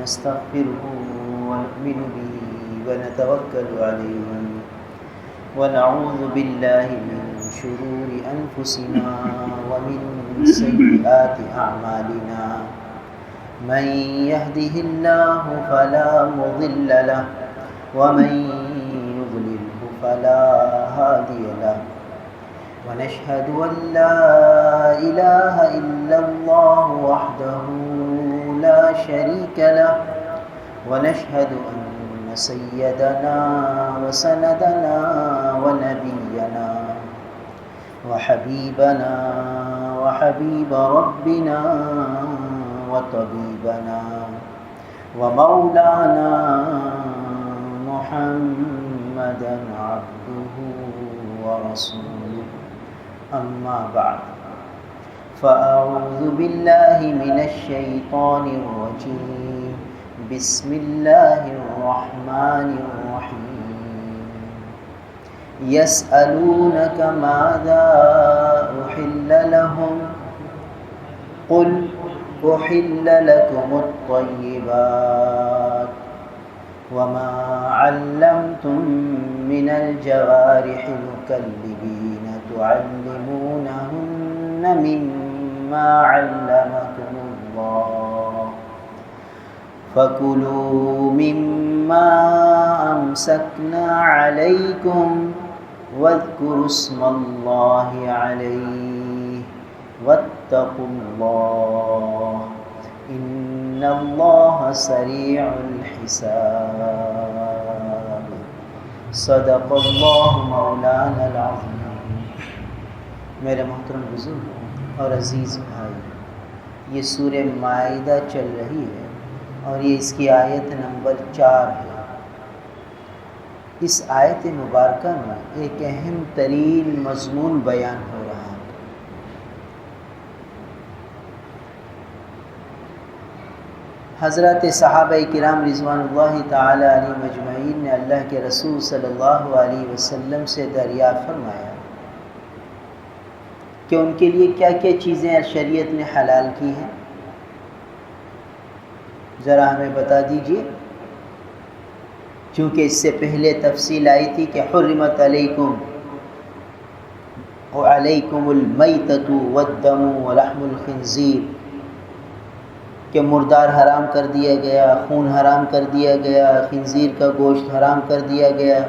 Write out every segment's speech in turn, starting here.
ونستغفره ونؤمن به ونتوكل عليه ونعوذ بالله من شرور أنفسنا ومن سيئات أعمالنا من يهده الله فلا مضل له ومن يضلله فلا هادي له ونشهد أن لا إله إلا الله وحده لا شريك له ونشهد أن سيدنا وسندنا ونبينا وحبيبنا وحبيب ربنا وطبيبنا ومولانا محمدا عبده ورسوله أما بعد فأعوذ بالله من الشيطان الرجيم بسم الله الرحمن الرحيم يسألونك ماذا أحل لهم قل أحل لكم الطيبات وما علمتم من الجوارح مكلبين تعلمونهن مما علمكم الله فكلوا مما أمسكنا عليكم واذكروا اسم الله عليه واتقوا الله إن الله سريع الحساب صدق الله مولانا العظيم۔ میرے محترم بزرگ اور عزیز بھائی، یہ سورہ مائدہ چل رہی ہے اور یہ اس کی آیت نمبر 4 ہے۔ اس آیت مبارکہ میں ایک اہم ترین مضمون بیان ہو رہا ہے۔ حضرت صحابہ کرام رضوان اللہ تعالی علیہم اجمعین نے اللہ کے رسول صلی اللہ علیہ وسلم سے دریافت فرمایا کہ ان کے لیے کیا کیا چیزیں شریعت نے حلال کی ہیں، ذرا ہمیں بتا دیجیے، چونکہ اس سے پہلے تفصیل آئی تھی کہ حرمت علیکم وعلیکم المیتۃ والدم ولحم الخنزیر، کہ مردار حرام کر دیا گیا، خون حرام کر دیا گیا، خنزیر کا گوشت حرام کر دیا گیا۔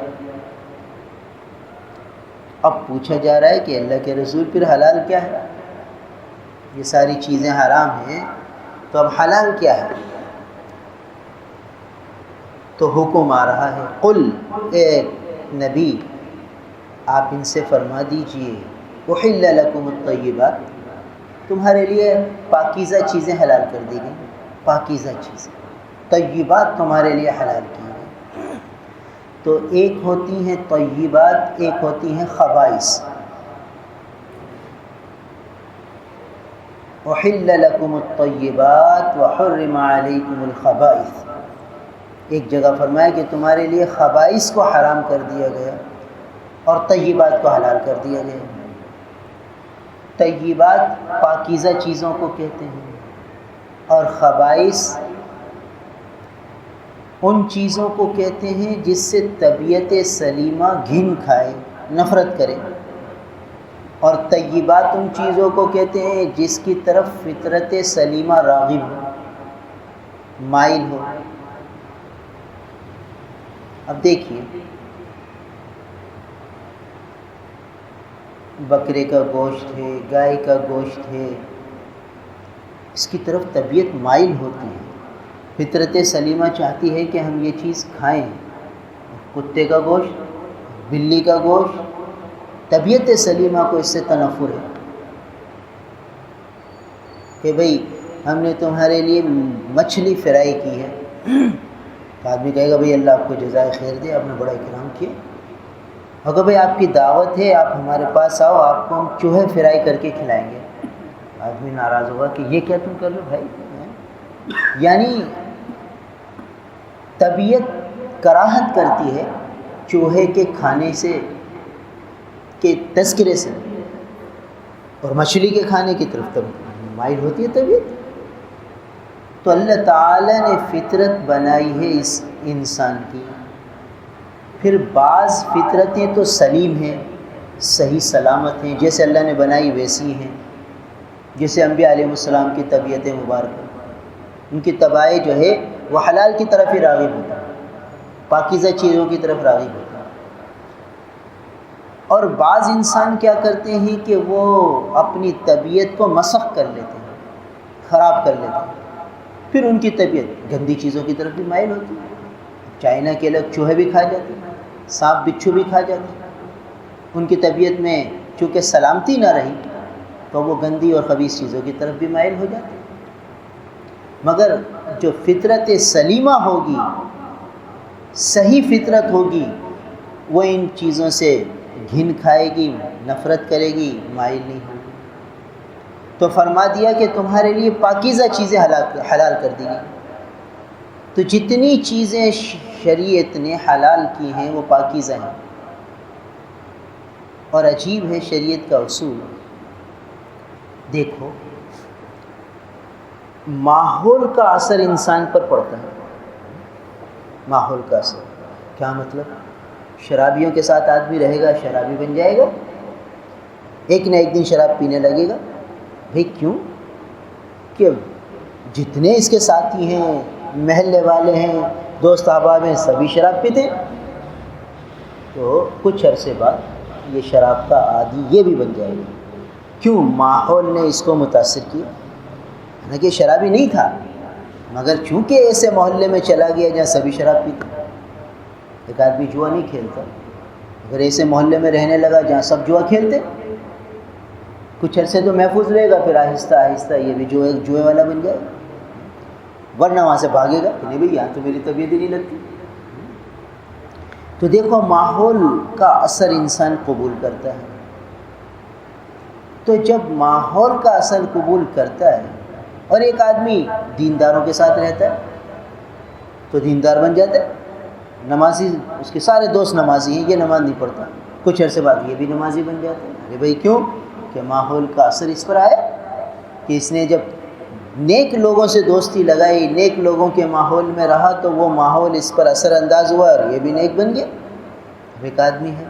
اب پوچھا جا رہا ہے کہ اللہ کے رسول پھر حلال کیا ہے؟ یہ ساری چیزیں حرام ہیں تو اب حلال کیا ہے؟ تو حکم آ رہا ہے، قل، اے نبی آپ ان سے فرما دیجئے، احل لکم الطیبات، تمہارے لیے پاکیزہ چیزیں حلال کر دی گئی، پاکیزہ چیزیں، طیبات تمہارے لیے حلال کی گئی۔ تو ایک ہوتی ہیں طیبات، ایک ہوتی ہیں خبائث۔ احل لکم الطیبات وحرم علیکم الخبائث، ایک جگہ فرمایا کہ تمہارے لیے خبائث کو حرام کر دیا گیا اور طیبات کو حلال کر دیا گیا۔ طیبات پاکیزہ چیزوں کو کہتے ہیں اور خبائث ان چیزوں کو کہتے ہیں جس سے طبیعت سلیمہ گھن کھائے، نفرت کرے، اور طیبات ان چیزوں کو کہتے ہیں جس کی طرف فطرت سلیمہ راغب ہو، مائل ہو۔ اب دیکھیے، بکرے کا گوشت ہے، گائے کا گوشت ہے، اس کی طرف طبیعت مائل ہوتی ہے، فطرت سلیمہ چاہتی ہے کہ ہم یہ چیز کھائیں۔ کتے کا گوشت، بلی کا گوشت، طبیعت سلیمہ کو اس سے تنفر ہے کہ بھئی ہم نے تمہارے لیے مچھلی فرائی کی ہے، تو آدمی کہے گا بھئی اللہ آپ کو جزائے خیر دے، آپ نے بڑا اکرام کیا۔ اگر بھئی آپ کی دعوت ہے، آپ ہمارے پاس آؤ، آپ کو ہم چوہے فرائی کر کے کھلائیں گے، آدمی ناراض ہوگا کہ یہ کیا تم کر رہے ہو بھائی؟ یعنی طبیعت کراہت کرتی ہے چوہے کے کھانے سے، کے تذکرے سے، اور مچھلی کے کھانے کی طرف تب مائل ہوتی ہے طبیعت۔ تو اللہ تعالیٰ نے فطرت بنائی ہے اس انسان کی، پھر بعض فطرتیں تو سلیم ہیں، صحیح سلامت ہیں، جیسے اللہ نے بنائی ویسی ہیں، جیسے انبیاء علیہ السلام کی طبیعت مبارکہ، ان کی طباع جو ہے وہ حلال کی طرف ہی راغب ہوتا ہے، پاکیزہ چیزوں کی طرف راغب ہوتا ہے۔ اور بعض انسان کیا کرتے ہیں کہ وہ اپنی طبیعت کو مسخ کر لیتے ہیں، خراب کر لیتے ہیں، پھر ان کی طبیعت گندی چیزوں کی طرف بھی مائل ہوتی ہے۔ چائنا کے لوگ چوہے بھی کھا جاتے ہیں، سانپ بچھو بھی کھا جاتے ہیں، ان کی طبیعت میں چونکہ سلامتی نہ رہی تو وہ گندی اور خبیث چیزوں کی طرف بھی مائل ہو جاتے ہیں۔ مگر جو فطرت سلیمہ ہوگی، صحیح فطرت ہوگی، وہ ان چیزوں سے گھن کھائے گی، نفرت کرے گی، مائل نہیں ہوگی۔ تو فرما دیا کہ تمہارے لیے پاکیزہ چیزیں حلال کر دی گئی۔ تو جتنی چیزیں شریعت نے حلال کی ہیں وہ پاکیزہ ہیں۔ اور عجیب ہے شریعت کا اصول، دیکھو ماحول کا اثر انسان پر پڑتا ہے۔ ماحول کا اثر کیا مطلب؟ شرابیوں کے ساتھ آدمی رہے گا، شرابی بن جائے گا، ایک نہ ایک دن شراب پینے لگے گا۔ بھئی کیوں؟ کہ جتنے اس کے ساتھی ہیں، محلے والے ہیں، دوست احباب ہیں، سبھی شراب پیتے ہیں، تو کچھ عرصے بعد یہ شراب کا عادی یہ بھی بن جائے گا۔ کیوں؟ ماحول نے اس کو متاثر کیا۔ حالانکہ شرابی نہیں تھا، مگر چونکہ ایسے محلے میں چلا گیا جہاں سبھی شراب پیتے۔ ایک آدمی جوا نہیں کھیلتا، اگر ایسے محلے میں رہنے لگا جہاں سب جوا کھیلتے، کچھ عرصے تو محفوظ رہے گا، پھر آہستہ آہستہ یہ بھی جوئے والا بن جائے گا، ورنہ وہاں سے بھاگے گا کہ نہیں بھئی یہاں تو میری طبیعت ہی نہیں لگتی۔ تو دیکھو ماحول کا اثر انسان قبول کرتا ہے۔ تو جب ماحول کا اثر قبول کرتا ہے اور ایک آدمی دینداروں کے ساتھ رہتا ہے تو دیندار بن جاتا ہے، نمازی، اس کے سارے دوست نمازی ہیں، یہ نماز نہیں پڑھتا، کچھ عرصے بعد یہ بھی نمازی بن جاتا ہے۔ ارے بھائی کیوں؟ کہ ماحول کا اثر اس پر آیا کہ اس نے جب نیک لوگوں سے دوستی لگائی، نیک لوگوں کے ماحول میں رہا تو وہ ماحول اس پر اثر انداز ہوا اور یہ بھی نیک بن گیا۔ اب ایک آدمی ہے،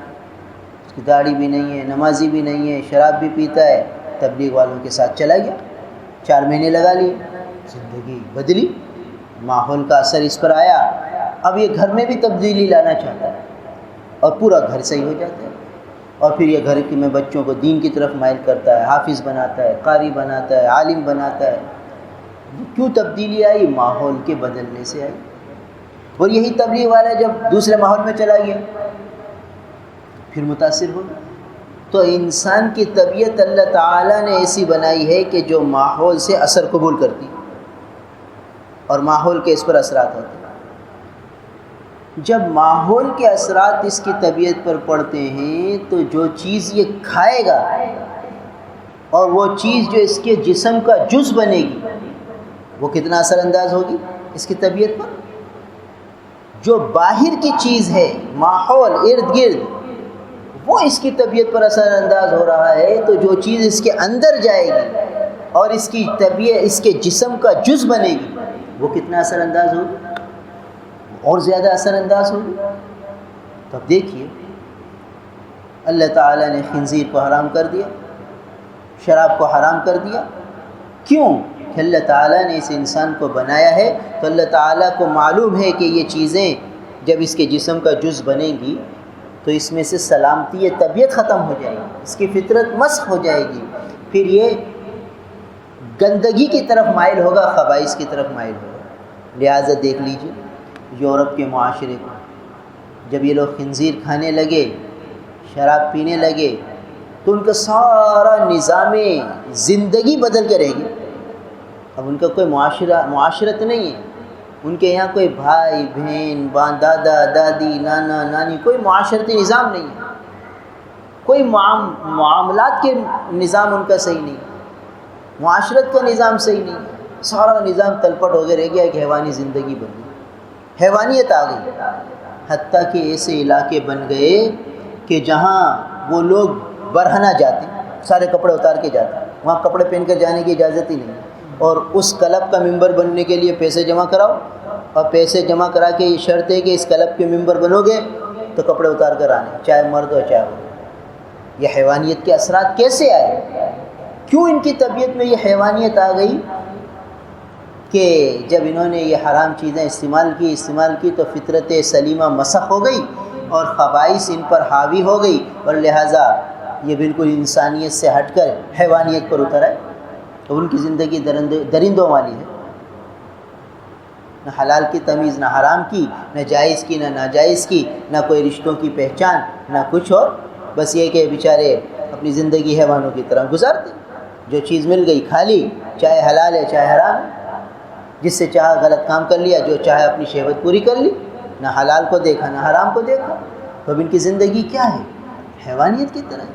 اس کی داڑھی بھی نہیں ہے، نمازی بھی نہیں ہے، شراب بھی پیتا ہے، تبلیغ والوں کے ساتھ چلا گیا، 4 مہینے لگا لیے، زندگی بدلی، ماحول کا اثر اس پر آیا۔ اب یہ گھر میں بھی تبدیلی لانا چاہتا ہے اور پورا گھر صحیح ہو جاتا ہے، اور پھر یہ گھر میں بچوں کو دین کی طرف مائل کرتا ہے، حافظ بناتا ہے، قاری بناتا ہے، عالم بناتا ہے۔ کیوں تبدیلی آئی؟ ماحول کے بدلنے سے آئی۔ اور یہی تبلیغ والا جب دوسرے ماحول میں چلا گیا پھر متاثر ہو گیا۔ تو انسان کی طبیعت اللہ تعالیٰ نے ایسی بنائی ہے کہ جو ماحول سے اثر قبول کرتی اور ماحول کے اس پر اثرات ہوتے ہیں۔ جب ماحول کے اثرات اس کی طبیعت پر پڑتے ہیں تو جو چیز یہ کھائے گا اور وہ چیز جو اس کے جسم کا جز بنے گی وہ کتنا اثر انداز ہوگی اس کی طبیعت پر۔ جو باہر کی چیز ہے، ماحول ارد گرد، وہ اس کی طبیعت پر اثر انداز ہو رہا ہے، تو جو چیز اس کے اندر جائے گی اور اس کی طبیعت، اس کے جسم کا جز بنے گی، وہ کتنا اثر انداز ہوگی؟ اور زیادہ اثر انداز ہوگی۔ تو اب دیکھیے اللہ تعالیٰ نے خنزیر کو حرام کر دیا، شراب کو حرام کر دیا۔ کیوں؟ کہ اللہ تعالیٰ نے اس انسان کو بنایا ہے تو اللہ تعالیٰ کو معلوم ہے کہ یہ چیزیں جب اس کے جسم کا جز بنیں گی تو اس میں سے سلامتی طبیعت ختم ہو جائے گی، اس کی فطرت مسخ ہو جائے گی، پھر یہ گندگی کی طرف مائل ہوگا، خبائث کی طرف مائل ہوگا۔ لہٰذا دیکھ لیجیے یورپ کے معاشرے کو، جب یہ لوگ خنزیر کھانے لگے، شراب پینے لگے، تو ان کا سارا نظام زندگی بدل کے رہ گیا۔ اب ان کا کوئی معاشرت نہیں ہے، ان کے یہاں کوئی بھائی بہن، دادا دادی، نانا نانی، کوئی معاشرتی نظام نہیں ہے، کوئی معاملات کے نظام ان کا صحیح نہیں ہے، معاشرت کا نظام صحیح نہیں ہے، سارا نظام تلپٹ ہو کے رہ گیا، ایک حیوانی زندگی بن گئی، حیوانیت آ گئی۔ حتیٰ کہ ایسے علاقے بن گئے کہ جہاں وہ لوگ برہنہ جاتے ہیں، سارے کپڑے اتار کے جاتے ہیں، وہاں کپڑے پہن کر جانے کی اجازت ہی نہیں ہے، اور اس کلب کا ممبر بننے کے لیے پیسے جمع کراؤ، اور پیسے جمع کرا کے یہ شرط ہے کہ اس کلب کے ممبر بنو گے تو کپڑے اتار کر آنے، چاہے مرد ہو چاہے عورت۔ یہ حیوانیت کے اثرات کیسے آئے؟ کیوں ان کی طبیعت میں یہ حیوانیت آ گئی کہ جب انہوں نے یہ حرام چیزیں استعمال کی تو فطرت سلیمہ مسخ ہو گئی اور خبائث ان پر حاوی ہو گئی، اور لہٰذا یہ بالکل انسانیت سے ہٹ کر حیوانیت پر اتر آئے۔ تو ان کی زندگی درندوں والی ہے، نہ حلال کی تمیز، نہ حرام کی، نہ جائز کی، نہ ناجائز کی، نہ کوئی رشتوں کی پہچان، نہ کچھ اور، بس یہ کہ بیچارے اپنی زندگی حیوانوں کی طرح گزارتے، جو چیز مل گئی کھا لی، چاہے حلال ہے چاہے حرام ہے، جس سے چاہا غلط کام کر لیا، جو چاہے اپنی شہوت پوری کر لی، نہ حلال کو دیکھا نہ حرام کو دیکھا۔ تو اب ان کی زندگی کیا ہے؟ حیوانیت کی طرح۔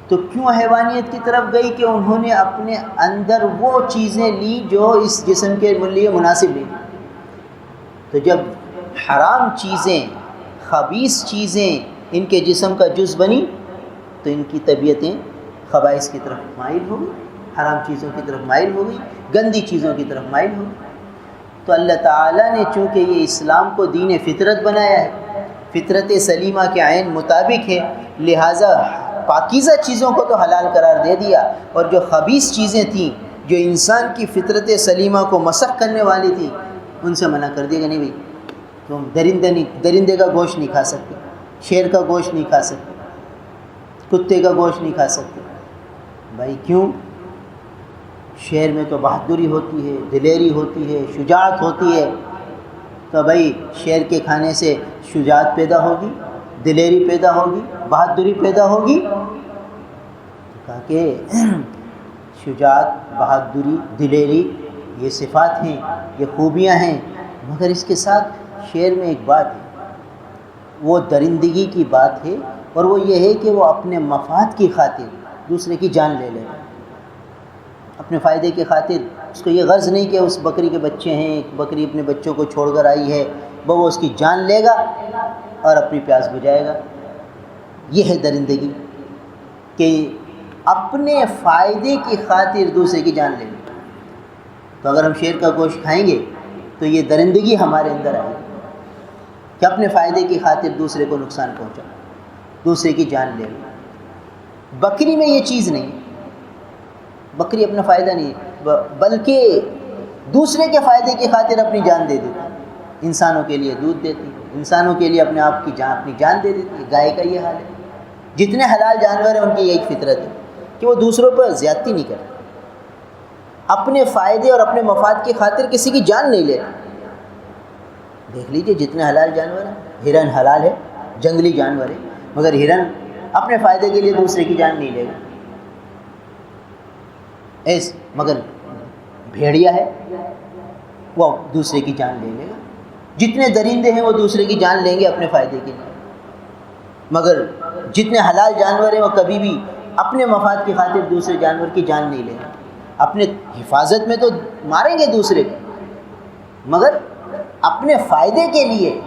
تو کیوں حیوانیت کی طرف گئی؟ کہ انہوں نے اپنے اندر وہ چیزیں لی جو اس جسم کے لیے مناسب نہیں۔ تو جب حرام چیزیں، خبیث چیزیں ان کے جسم کا جز بنی تو ان کی طبیعتیں خبائث کی طرف مائل ہو گئی، حرام چیزوں کی طرف مائل ہو گئی، گندی چیزوں کی طرف مائل ہو گئی۔ تو اللہ تعالیٰ نے چونکہ یہ اسلام کو دین فطرت بنایا ہے، فطرت سلیمہ کے عین مطابق ہے، لہٰذا پاکیزہ چیزوں کو تو حلال قرار دے دیا، اور جو خبیث چیزیں تھیں جو انسان کی فطرت سلیمہ کو مسخ کرنے والی تھیں ان سے منع کر دیا کہ نہیں بھائی تم درندے کا گوشت نہیں کھا سکتے، شیر کا گوشت نہیں کھا سکتے، کتے کا گوشت نہیں کھا سکتے۔ بھائی کیوں؟ شیر میں تو بہادری ہوتی ہے، دلیری ہوتی ہے، شجاعت ہوتی ہے، تو بھائی شیر کے کھانے سے شجاعت پیدا ہوگی، دلیری پیدا ہوگی، بہادری پیدا ہوگی۔ کہا کہ شجاعت، بہادری، دلیری یہ صفات ہیں، یہ خوبیاں ہیں، مگر اس کے ساتھ شعر میں ایک بات ہے، وہ درندگی کی بات ہے، اور وہ یہ ہے کہ وہ اپنے مفاد کی خاطر دوسرے کی جان لے لے، اپنے فائدے کی خاطر۔ اس کو یہ غرض نہیں کہ اس بکری کے بچے ہیں، ایک بکری اپنے بچوں کو چھوڑ کر آئی ہے، وہ اس کی جان لے گا اور اپنی پیاس بجھائے گا۔ یہ ہے درندگی، کہ اپنے فائدے کی خاطر دوسرے کی جان لے لیں۔ تو اگر ہم شیر کا گوشت کھائیں گے تو یہ درندگی ہمارے اندر آئے گی کہ اپنے فائدے کی خاطر دوسرے کو نقصان پہنچا، دوسرے کی جان لے لیں۔ بکری میں یہ چیز نہیں، بکری اپنا فائدہ نہیں بلکہ دوسرے کے فائدے کی خاطر اپنی جان دے دیتی، انسانوں کے لیے دودھ دیتی، انسانوں کے لیے اپنے آپ کی جان، اپنی جان دے دیتی ہے۔ گائے کا یہ حال ہے، جتنے حلال جانور ہیں ان کی یہی فطرت ہے کہ وہ دوسروں پر زیادتی نہیں کرتے، اپنے فائدے اور اپنے مفاد کی خاطر کسی کی جان نہیں لیتے۔ دیکھ لیجئے جتنے حلال جانور ہیں، ہرن حلال ہے، جنگلی جانور ہے، مگر ہرن اپنے فائدے کے لیے دوسرے کی جان نہیں لے گا۔ مگر بھیڑیا ہے، وہ دوسرے کی جان لے لے گا۔ جتنے درندے ہیں وہ دوسرے کی جان لیں گے اپنے فائدے کے لیے، مگر جتنے حلال جانور ہیں وہ کبھی بھی اپنے مفاد کی خاطر دوسرے جانور کی جان نہیں لیں گے۔ اپنے حفاظت میں تو ماریں گے دوسرے کو، مگر اپنے فائدے کے لیے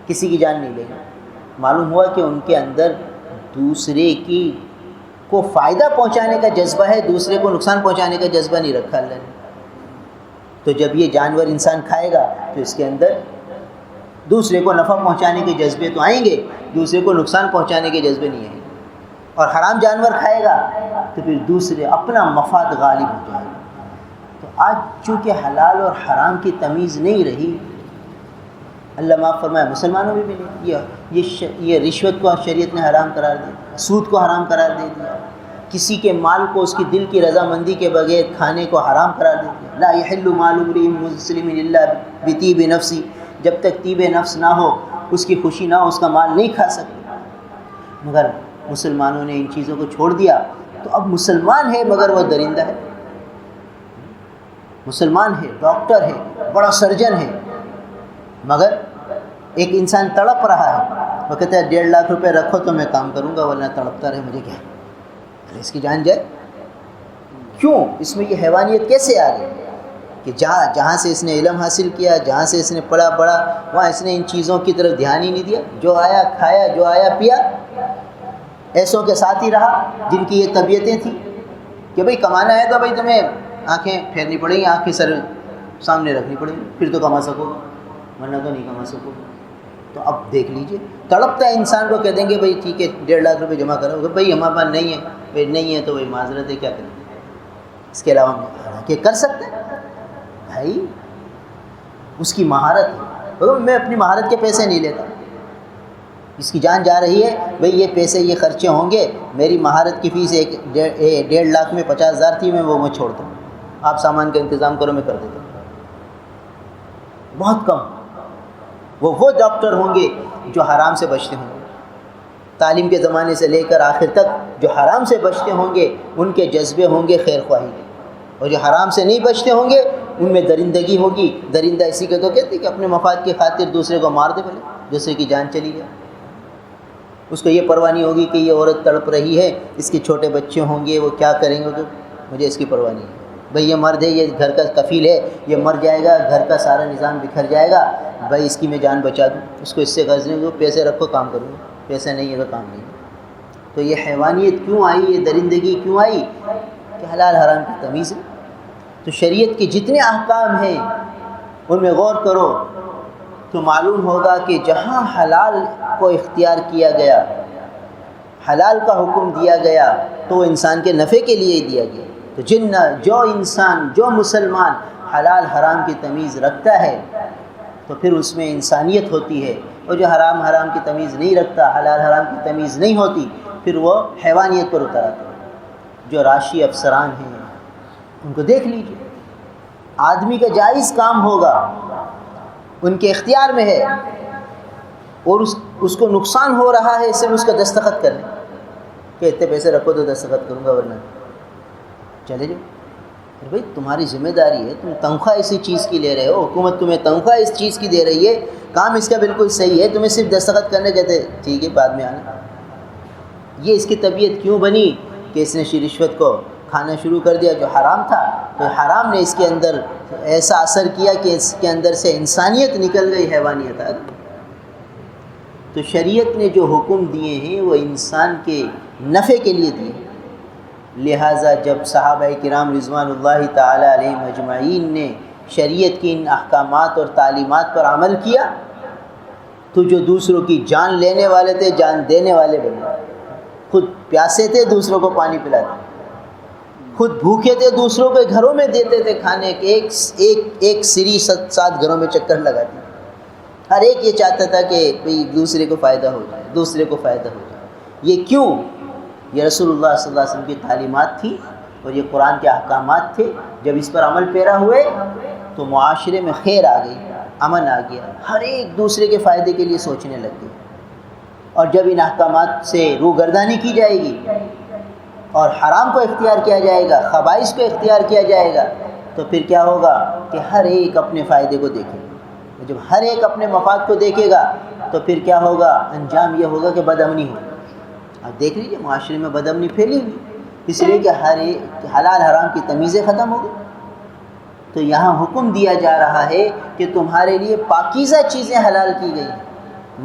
کسی کی جان نہیں لیں گے۔ معلوم ہوا کہ ان کے اندر دوسرے کی کو فائدہ پہنچانے کا جذبہ ہے، دوسرے کو نقصان پہنچانے کا جذبہ نہیں رکھا اللہ نے۔ تو جب یہ جانور انسان کھائے گا تو اس کے اندر دوسرے کو نفع پہنچانے کے جذبے تو آئیں گے، دوسرے کو نقصان پہنچانے کے جذبے نہیں آئیں گے۔ اور حرام جانور کھائے گا تو پھر دوسرے اپنا مفاد غالب ہو جائے گا۔ تو آج چونکہ حلال اور حرام کی تمیز نہیں رہی، اللہ معاف فرمائے مسلمانوں میں بھی نہیں، یہ رشوت کو شریعت نے حرام قرار دیا، سود کو حرام قرار دے دیا، کسی کے مال کو اس کی دل کی رضامندی کے بغیر کھانے کو حرام قرار دے دیا۔ لا یحل مال امرئ مسلم الا بطیب نفس، جب تک طیب نفس نہ ہو، اس کی خوشی نہ ہو، اس کا مال نہیں کھا سکتے۔ مگر مسلمانوں نے ان چیزوں کو چھوڑ دیا، تو اب مسلمان ہے مگر وہ درندہ ہے، مسلمان ہے، ڈاکٹر ہے، بڑا سرجن ہے، مگر ایک انسان تڑپ رہا ہے، وہ کہتا ہے 1.5 لاکھ روپے رکھو تو میں کام کروں گا، ورنہ تڑپتا رہے مجھے کیا، اس کی جان جائے۔ کیوں؟ اس میں یہ حیوانیت کیسے آ گئی کہ جہاں سے اس نے علم حاصل کیا، جہاں سے اس نے پڑھا بڑھا، وہاں اس نے ان چیزوں کی طرف دھیان ہی نہیں دیا، جو آیا کھایا، جو آیا پیا، ایسوں کے ساتھ ہی رہا جن کی یہ طبیعتیں تھیں کہ بھئی کمانا ہے تو بھئی تمہیں آنکھیں پھیرنی پڑیں گی، آنکھیں سر سامنے رکھنی پڑیں گی، پھر تو کما سکو گے، ورنہ تو نہیں کما سکو گے۔ تو اب دیکھ لیجئے، تڑپتا ہے انسان کو کہہ دیں گے بھائی ٹھیک ہے 1.5 لاکھ روپے جمع کرو گے، بھائی ہمارے پاس نہیں ہے، بھائی نہیں ہے تو بھائی معذرت ہے، کیا کریں اس کے علاوہ کہ کر سکتے ہیں بھائی، اس کی مہارت ہے، میں اپنی مہارت کے پیسے نہیں لیتا، اس کی جان جا رہی ہے، بھئی یہ پیسے یہ خرچے ہوں گے، میری مہارت کی فیس 1.5 لاکھ میں 50,000 تھی، میں چھوڑتا ہوں، آپ سامان کا انتظام کرو، میں کر دیتا ہوں۔ بہت کم وہ ڈاکٹر ہوں گے جو حرام سے بچتے ہوں گے، تعلیم کے زمانے سے لے کر آخر تک جو حرام سے بچتے ہوں گے ان کے جذبے ہوں گے خیر خواہی کے، اور جو حرام سے نہیں بچتے ہوں گے ان میں درندگی ہوگی۔ درندہ اسی کو تو کہتے ہیں کہ اپنے مفاد کی خاطر دوسرے کو مار دے، بھلے دوسرے کی جان چلی جائے، اس کو یہ پرواہ نہیں ہوگی کہ یہ عورت تڑپ رہی ہے، اس کے چھوٹے بچے ہوں گے، وہ کیا کریں گے، تو مجھے اس کی پرواہ نہیں ہے، بھئی یہ مرد ہے، یہ گھر کا کفیل ہے، یہ مر جائے گا، گھر کا سارا نظام بکھر جائے گا، بھائی اس کی میں جان بچا دوں، اس کو اس سے غرض نہیں، پیسے رکھو کام کروں گا، پیسے نہیں ہے تو کام نہیں ہے۔ تو یہ حیوانیت کیوں آئی، یہ درندگی کیوں آئی؟ کہ حلال حرام کی تمیز ہے۔ تو شریعت کے جتنے احکام ہیں ان میں غور کرو تو معلوم ہوگا کہ جہاں حلال کو اختیار کیا گیا، حلال کا حکم دیا گیا، تو وہ انسان کے نفع کے لیے ہی دیا گیا۔ تو جو انسان، جو مسلمان حلال حرام کی تمیز رکھتا ہے تو پھر اس میں انسانیت ہوتی ہے، اور جو حرام کی تمیز نہیں رکھتا، حلال حرام کی تمیز نہیں ہوتی، پھر وہ حیوانیت پر اتر آتا ہے۔ جو راشی افسران ہیں ان کو دیکھ لیجئے، آدمی کا جائز کام ہوگا، ان کے اختیار میں ہے، اور اس کو نقصان ہو رہا ہے، صرف اس کا دستخط کر لیں کہ اتنے پیسے رکھو تو دستخط کروں گا، ورنہ چلے جاؤ۔ بھائی تمہاری ذمہ داری ہے، تم تنخواہ اسی چیز کی لے رہے ہو، حکومت تمہیں تنخواہ اس چیز کی دے رہی ہے، کام اس کا بالکل صحیح ہے، تمہیں صرف دستخط کرنے کہتے ٹھیک ہے بعد میں آنا۔ یہ اس کی طبیعت کیوں بنی کہ اس نے رشوت کو کھانا شروع کر دیا جو حرام تھا، تو حرام نے اس کے اندر ایسا اثر کیا کہ اس کے اندر سے انسانیت نکل گئی، حیوانیت آ گئی۔ تو شریعت نے جو حکم دیے ہیں وہ انسان کے نفع کے لیے دیے، لہٰذا جب صحابہ کرام رضوان اللہ تعالی علیہم اجمعین نے شریعت کی ان احکامات اور تعلیمات پر عمل کیا تو جو دوسروں کی جان لینے والے تھے جان دینے والے بنے، خود پیاسے تھے دوسروں کو پانی پلاتے، خود بھوکے تھے دوسروں کے گھروں میں دیتے تھے کھانے کے، ایک سری 7 گھروں میں چکر لگاتے، ہر ایک یہ چاہتا تھا کہ بھئی دوسرے کو فائدہ ہو جائے، دوسرے کو فائدہ ہو جائے۔ یہ کیوں؟ یہ رسول اللہ صلی اللہ علیہ وسلم کی تعلیمات تھی اور یہ قرآن کے احکامات تھے۔ جب اس پر عمل پیرا ہوئے تو معاشرے میں خیر آ گئی، امن آ گیا، ہر ایک دوسرے کے فائدے کے لیے سوچنے لگ گئے۔ اور جب ان احکامات سے روگردانی کی جائے گی اور حرام کو اختیار کیا جائے گا، خبائث کو اختیار کیا جائے گا، تو پھر کیا ہوگا کہ ہر ایک اپنے فائدے کو دیکھے گا۔ جب ہر ایک اپنے مفاد کو دیکھے گا تو پھر کیا ہوگا؟ انجام یہ ہوگا کہ بد امنی ہوگی۔ اب دیکھ لیجیے معاشرے میں بد امنی پھیلی ہوئی، اس لیے کہ ہر ایک حلال حرام کی تمیزیں ختم ہو گئی۔ تو یہاں حکم دیا جا رہا ہے کہ تمہارے لیے پاکیزہ چیزیں حلال کی گئی ہیں۔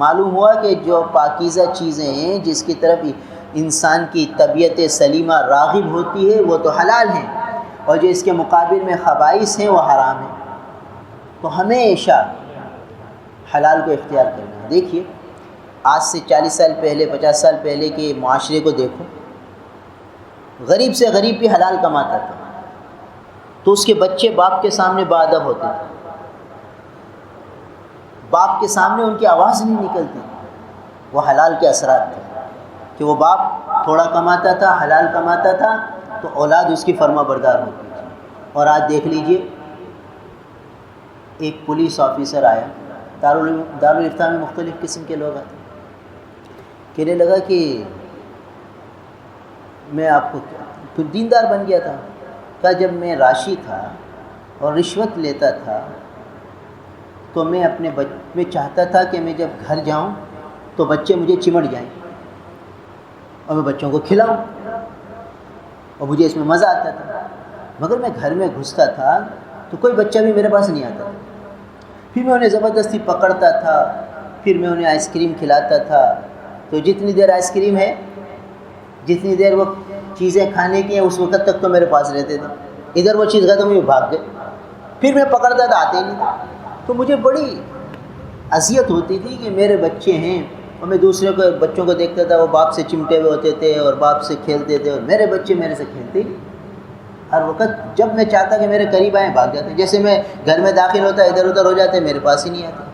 معلوم ہوا کہ جو پاکیزہ چیزیں ہیں جس کی طرف انسان کی طبیعت سلیمہ راغب ہوتی ہے وہ تو حلال ہیں، اور جو اس کے مقابل میں خبائث ہیں وہ حرام ہیں۔ تو ہمیشہ حلال کو اختیار کرنا ہے۔ دیکھیے آج سے 40 سال پہلے، 50 سال پہلے کے معاشرے کو دیکھو، غریب سے غریب بھی حلال کماتا تھا تو اس کے بچے باپ کے سامنے باادب ہوتے تھے، باپ کے سامنے ان کی آواز نہیں نکلتی، وہ حلال کے اثرات تھے کہ وہ باپ تھوڑا کماتا تھا، حلال کماتا تھا تو اولاد اس کی فرما بردار ہوتی تھی۔ اور آج دیکھ لیجئے ایک پولیس آفیسر آیا، دارالفتہ میں مختلف قسم کے لوگ آتے، کہنے لگا کہ میں آپ کو دیندار بن گیا تھا، کہا جب میں راشی تھا اور رشوت لیتا تھا تو میں چاہتا تھا کہ میں جب گھر جاؤں تو بچے مجھے چمٹ جائیں اور میں بچوں کو کھلاؤں، اور مجھے اس میں مزہ آتا تھا، مگر میں گھر میں گھستا تھا تو کوئی بچہ بھی میرے پاس نہیں آتا تھا، پھر میں انہیں زبردستی پکڑتا تھا، پھر میں انہیں آئس کریم کھلاتا تھا، تو جتنی دیر آئس کریم ہے، جتنی دیر وہ چیزیں کھانے کی ہیں اس وقت تک تو میرے پاس رہتے تھے، ادھر وہ چیز ختم ہوئی بھاگ گئے، پھر میں پکڑتا تھا آتے ہی نہیں تھا۔ تو مجھے بڑی اذیت ہوتی تھی کہ میرے بچے ہیں اور میں دوسرے کو بچوں کو دیکھتا تھا وہ باپ سے چمٹے ہوئے ہوتے تھے اور باپ سے کھیلتے تھے، اور میرے بچے میرے سے کھیلتے ہی نہیں۔ ہر وقت جب میں چاہتا کہ میرے قریب آئیں بھاگ جاتے، جیسے میں گھر میں داخل ہوتا ادھر ادھر ہو جاتے، میرے پاس ہی نہیں آتے۔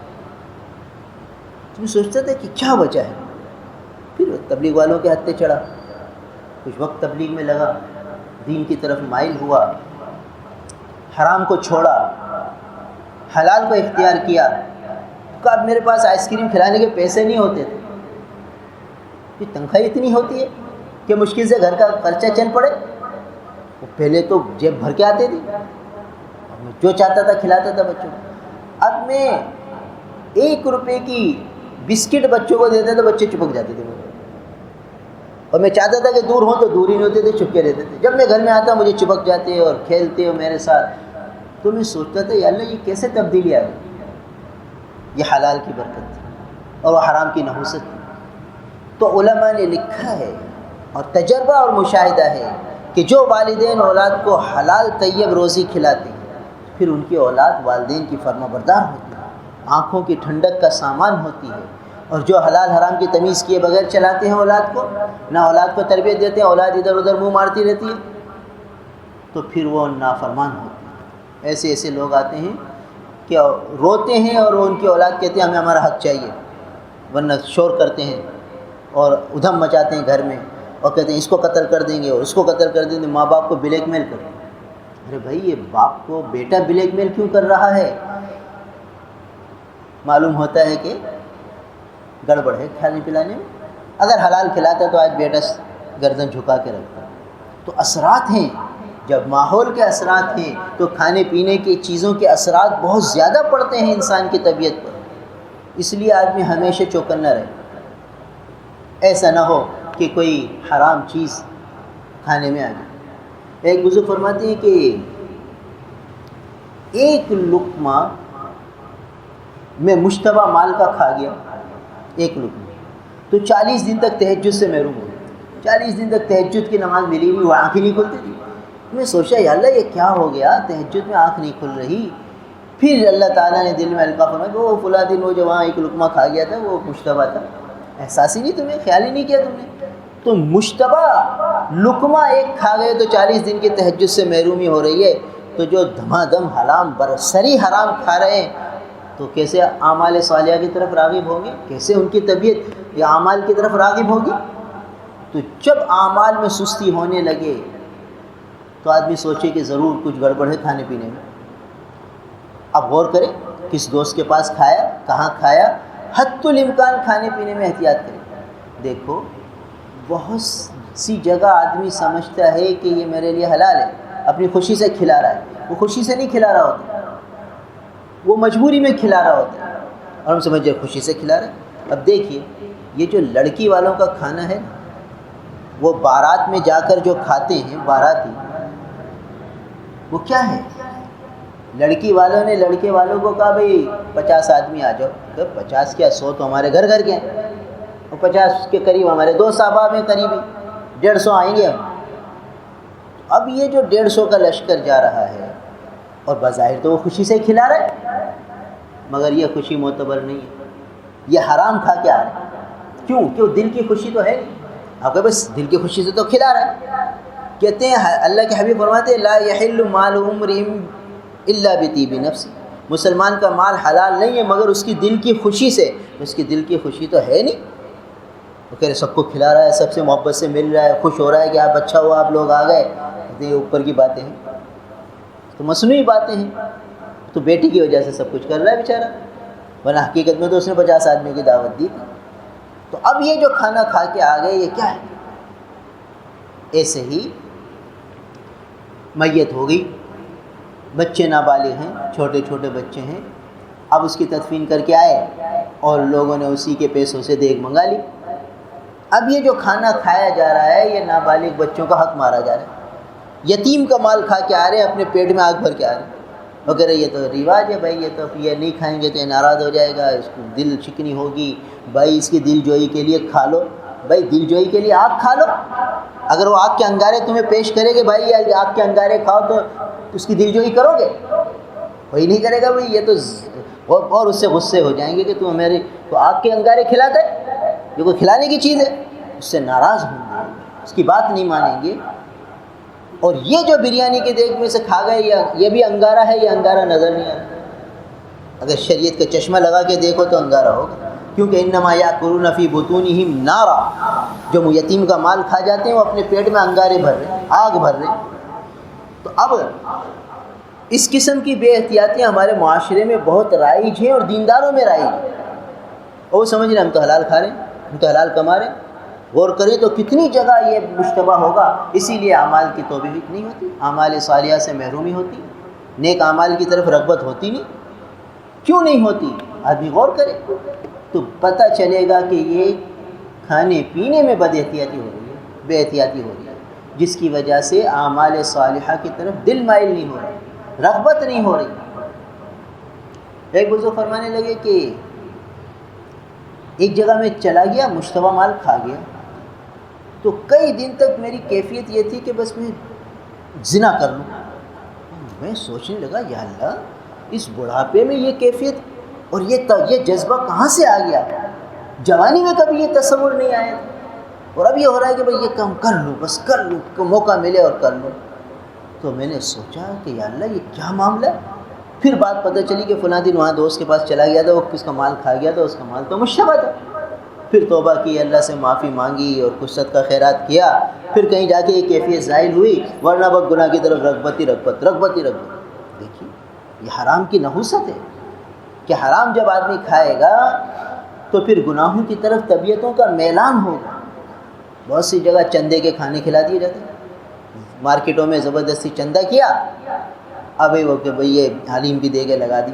تو میں سوچتا تھا کہ کیا وجہ ہے۔ پھر تبلیغ والوں کے ہتھے چڑھا، کچھ وقت تبلیغ میں لگا، دین کی طرف مائل ہوا، حرام کو چھوڑا، حلال کو اختیار کیا۔ کہ اب میرے پاس آئس کریم کھلانے کے پیسے نہیں ہوتے تھے، کہ تنخواہ اتنی ہوتی ہے کہ مشکل سے گھر کا خرچہ چل پڑے۔ پہلے تو جیب بھر کے آتے تھے، جو چاہتا تھا کھلاتا تھا بچوں کو۔ اب میں 1 روپے کی بسکٹ بچوں کو دیتا تھا، بچے چپک جاتے تھے، اور میں چاہتا تھا کہ دور ہوں تو دور ہی نہیں ہوتے تھے، چپکے رہتے تھے۔ جب میں گھر میں آتا مجھے چپک جاتے اور کھیلتے ہو میرے ساتھ۔ تو میں سوچتا تھا یا اللہ یہ کیسے تبدیلی آ گئی؟ یہ حلال کی برکت تھی اور وہ حرام کی نحوست تھی۔ تو علماء نے لکھا ہے اور تجربہ اور مشاہدہ ہے کہ جو والدین اولاد کو حلال طیب روزی کھلاتے ہیں پھر ان کی اولاد والدین کی فرما بردار ہوتی ہے، آنکھوں کی ٹھنڈک کا سامان ہوتی ہے۔ اور جو حلال حرام کی تمیز کیے بغیر چلاتے ہیں اولاد کو، نہ اولاد کو تربیت دیتے ہیں، اولاد ادھر ادھر منہ مارتی رہتی ہے، تو پھر وہ نافرمان ہوتے ہیں۔ ایسے ایسے لوگ آتے ہیں کہ روتے ہیں اور ان کی اولاد کہتے ہیں ہمیں ہمارا حق چاہیے، ورنہ شور کرتے ہیں اور ادھم مچاتے ہیں گھر میں، اور کہتے ہیں اس کو قتل کر دیں گے اور اس کو قتل کر دیں گے، ماں باپ کو بلیک میل کرتے ہیں۔ ارے بھائی یہ باپ کو بیٹا بلیک میل کیوں کر رہا ہے؟ معلوم ہوتا ہے کہ گڑبڑ ہے کھانے پلانے میں۔ اگر حلال کھلاتا تو آج بیٹا گردن جھکا کے رکھتا۔ تو اثرات ہیں، جب ماحول کے اثرات ہیں تو کھانے پینے کی چیزوں کے اثرات بہت زیادہ پڑتے ہیں انسان کی طبیعت پر۔ اس لیے آدمی ہمیشہ چوکنا رہے، ایسا نہ ہو کہ کوئی حرام چیز کھانے میں آ جائے۔ ایک بزرگ فرماتے ہیں کہ ایک لقمہ میں مشتبہ مال کا کھا گیا، ایک لقمہ، تو 40 دن تک تہجد سے محروم ہو گیا۔ 40 دن تک تہجد کی نماز ملی ہوئی، وہ آنکھ ہی نہیں کھلتی تھی۔ میں سوچا یا اللہ یہ کیا ہو گیا، تہجد میں آنکھ نہیں کھل رہی۔ پھر اللہ تعالیٰ نے دل میں القا فرمایا کہ وہ فلاں دن وہ جو وہاں ایک لقمہ کھا گیا تھا وہ مشتبہ تھا، احساس ہی نہیں تمہیں، خیال ہی نہیں کیا تم نے۔ تو مشتبہ لقمہ ایک کھا گئے تو 40 دن کی تہجد سے محرومی ہو رہی ہے، تو جو دھما دم حرام برسری حرام کھا رہے ہیں تو کیسے اعمال صالحہ کی طرف راغب ہوں گے، کیسے ان کی طبیعت یہ اعمال کی طرف راغب ہوگی؟ تو جب اعمال میں سستی ہونے لگے تو آدمی سوچے کہ ضرور کچھ گڑبڑ ہے کھانے پینے میں۔ اب غور کریں کس دوست کے پاس کھایا، کہاں کھایا، حد الامکان کھانے پینے میں احتیاط کریں۔ دیکھو بہت سی جگہ آدمی سمجھتا ہے کہ یہ میرے لیے حلال ہے، اپنی خوشی سے کھلا رہا ہے، وہ خوشی سے نہیں کھلا رہا ہوتا، وہ مجبوری میں کھلا رہا ہوتا ہے، اور ہم سمجھ جائے خوشی سے کھلا رہا ہے۔ اب دیکھیے یہ جو لڑکی والوں کا کھانا ہے، وہ بارات میں جا کر جو کھاتے ہیں باراتی، وہ کیا ہے؟ لڑکی والوں نے لڑکے والوں کو کہا بھئی 50 آدمی آ جاؤ، تو 50 کیا 100 تو ہمارے گھر گھر کے ہیں، اور 50 کے قریب ہمارے دوست احباب ہیں قریبی، 150 آئیں گے ہم۔ اب یہ جو 150 کا لشکر جا رہا ہے اور بظاہر تو وہ خوشی سے کھلا رہا ہے، مگر یہ خوشی معتبر نہیں ہے، یہ حرام کھا کے آ رہا ہے۔ کیوں دل کی خوشی تو ہے نہیں، آپ کے بس دل کی خوشی سے تو کھلا رہا ہے۔ کہتے ہیں اللہ کے حبیب فرماتے ہیں لا یحل مال امرئ الا بطیب نفس، مسلمان کا مال حلال نہیں ہے مگر اس کی دل کی خوشی سے۔ اس کی دل کی خوشی تو ہے نہیں، وہ کہہ رہے سب کو کھلا رہا ہے، سب سے محبت سے مل رہا ہے، خوش ہو رہا ہے کہ آپ اچھا ہوا آپ لوگ آ گئے، یہ اوپر کی باتیں ہیں، تو مصنوعی باتیں ہیں۔ تو بیٹی کی وجہ سے سب کچھ کر رہا ہے بیچارہ، ورنہ حقیقت میں تو اس نے 50 آدمی کی دعوت دی تھی۔ تو اب یہ جو کھانا کھا کے آ گئے یہ کیا ہے؟ ایسے ہی میت ہو گئی، بچے نابالغ ہیں، چھوٹے چھوٹے بچے ہیں، اب اس کی تدفین کر کے آئے اور لوگوں نے اسی کے پیسوں سے دیگ منگا لی۔ اب یہ جو کھانا کھایا جا رہا ہے یہ نابالغ بچوں کا حق مارا جا رہا ہے، یتیم کا مال کھا کے آ رہے ہیں، اپنے پیٹ میں آگ بھر کے آ رہے ہیں، وغیرہ۔ یہ تو رواج ہے بھائی، یہ تو یہ نہیں کھائیں گے تو یہ ناراض ہو جائے گا، اس کو دل شکنی ہوگی، بھائی اس کی دل جوئی کے لیے کھا لو، بھائی دل جوئی کے لیے آگ کھا لو. اگر وہ آگ کے انگارے تمہیں پیش کرے کہ بھائی آگ کے انگارے کھاؤ تو اس کی دل جوئی کرو گے؟ وہی نہیں کرے گا. بھائی یہ تو اور اس سے غصے ہو جائیں گے کہ تو میری تو آگ کے انگارے کھلاتا ہے، یہ کوئی کھلانے کی چیز ہے. اس سے ناراض ہوں گے، اس کی بات نہیں مانیں گے. اور یہ جو بریانی کے دیگ میں سے کھا گئے یہ بھی انگارہ ہے، یہ انگارہ نظر نہیں آتا. اگر شریعت کا چشمہ لگا کے دیکھو تو انگارہ ہوگا، کیونکہ انما یاکلون فی بطونہم نارا، جو یتیم کا مال کھا جاتے ہیں وہ اپنے پیٹ میں انگارے بھر رہے ہیں، آگ بھر رہے ہیں. تو اب اس قسم کی بے احتیاطیاں ہمارے معاشرے میں بہت رائج ہیں اور دینداروں میں رائج ہیں. اور وہ سمجھ رہے ہیں ہم تو حلال کھا رہے ہیں، ہم تو حلال کما رہے ہیں. غور کریں تو کتنی جگہ یہ مشتبہ ہوگا. اسی لیے اعمال کی توفیق نہیں ہوتی، اعمال صالحہ سے محرومی ہوتی، نیک اعمال کی طرف رغبت ہوتی نہیں. کیوں نہیں ہوتی؟ آدمی غور کرے تو پتہ چلے گا کہ یہ کھانے پینے میں بد احتیاطی ہو رہی ہے، بے احتیاطی ہو رہی ہے، جس کی وجہ سے اعمال صالحہ کی طرف دل مائل نہیں ہو رہا، رغبت نہیں ہو رہی. ایک بزرگ فرمانے لگے کہ ایک جگہ میں چلا گیا، مشتبہ مال کھا گیا، تو کئی دن تک میری کیفیت یہ تھی کہ بس میں زنا کر لوں. میں سوچنے لگا یا اللہ، اس بڑھاپے میں یہ کیفیت اور یہ جذبہ کہاں سے آ گیا؟ جوانی میں کبھی یہ تصور نہیں آیا تھا، اور اب یہ ہو رہا ہے کہ بھئی یہ کام کر لوں، بس کر لوں، موقع ملے اور کر لوں. تو میں نے سوچا کہ یا اللہ یہ کیا معاملہ ہے. پھر بات پتہ چلی کہ فلاں دن وہاں دوست کے پاس چلا گیا تھا، وہ کس کا مال کھا گیا تھا، اس کا مال تو مشتبہ تھا. پھر توبہ کی، اللہ سے معافی مانگی اور کچھ صدقہ خیرات کیا. پھر کہیں جا کے یہ کیفیت ظاہر ہوئی، ورنہ بس گناہ کی طرف رغبت ہی رغبت. دیکھیے یہ حرام کی نحوست ہے کہ حرام جب آدمی کھائے گا تو پھر گناہوں کی طرف طبیعتوں کا میلان ہوگا. بہت سی جگہ چندے کے کھانے کھلا دیے جاتے ہیں، مارکیٹوں میں زبردستی چندہ کیا، اب وہ کہ بھئی یہ حلیم بھی دے کے لگا دی،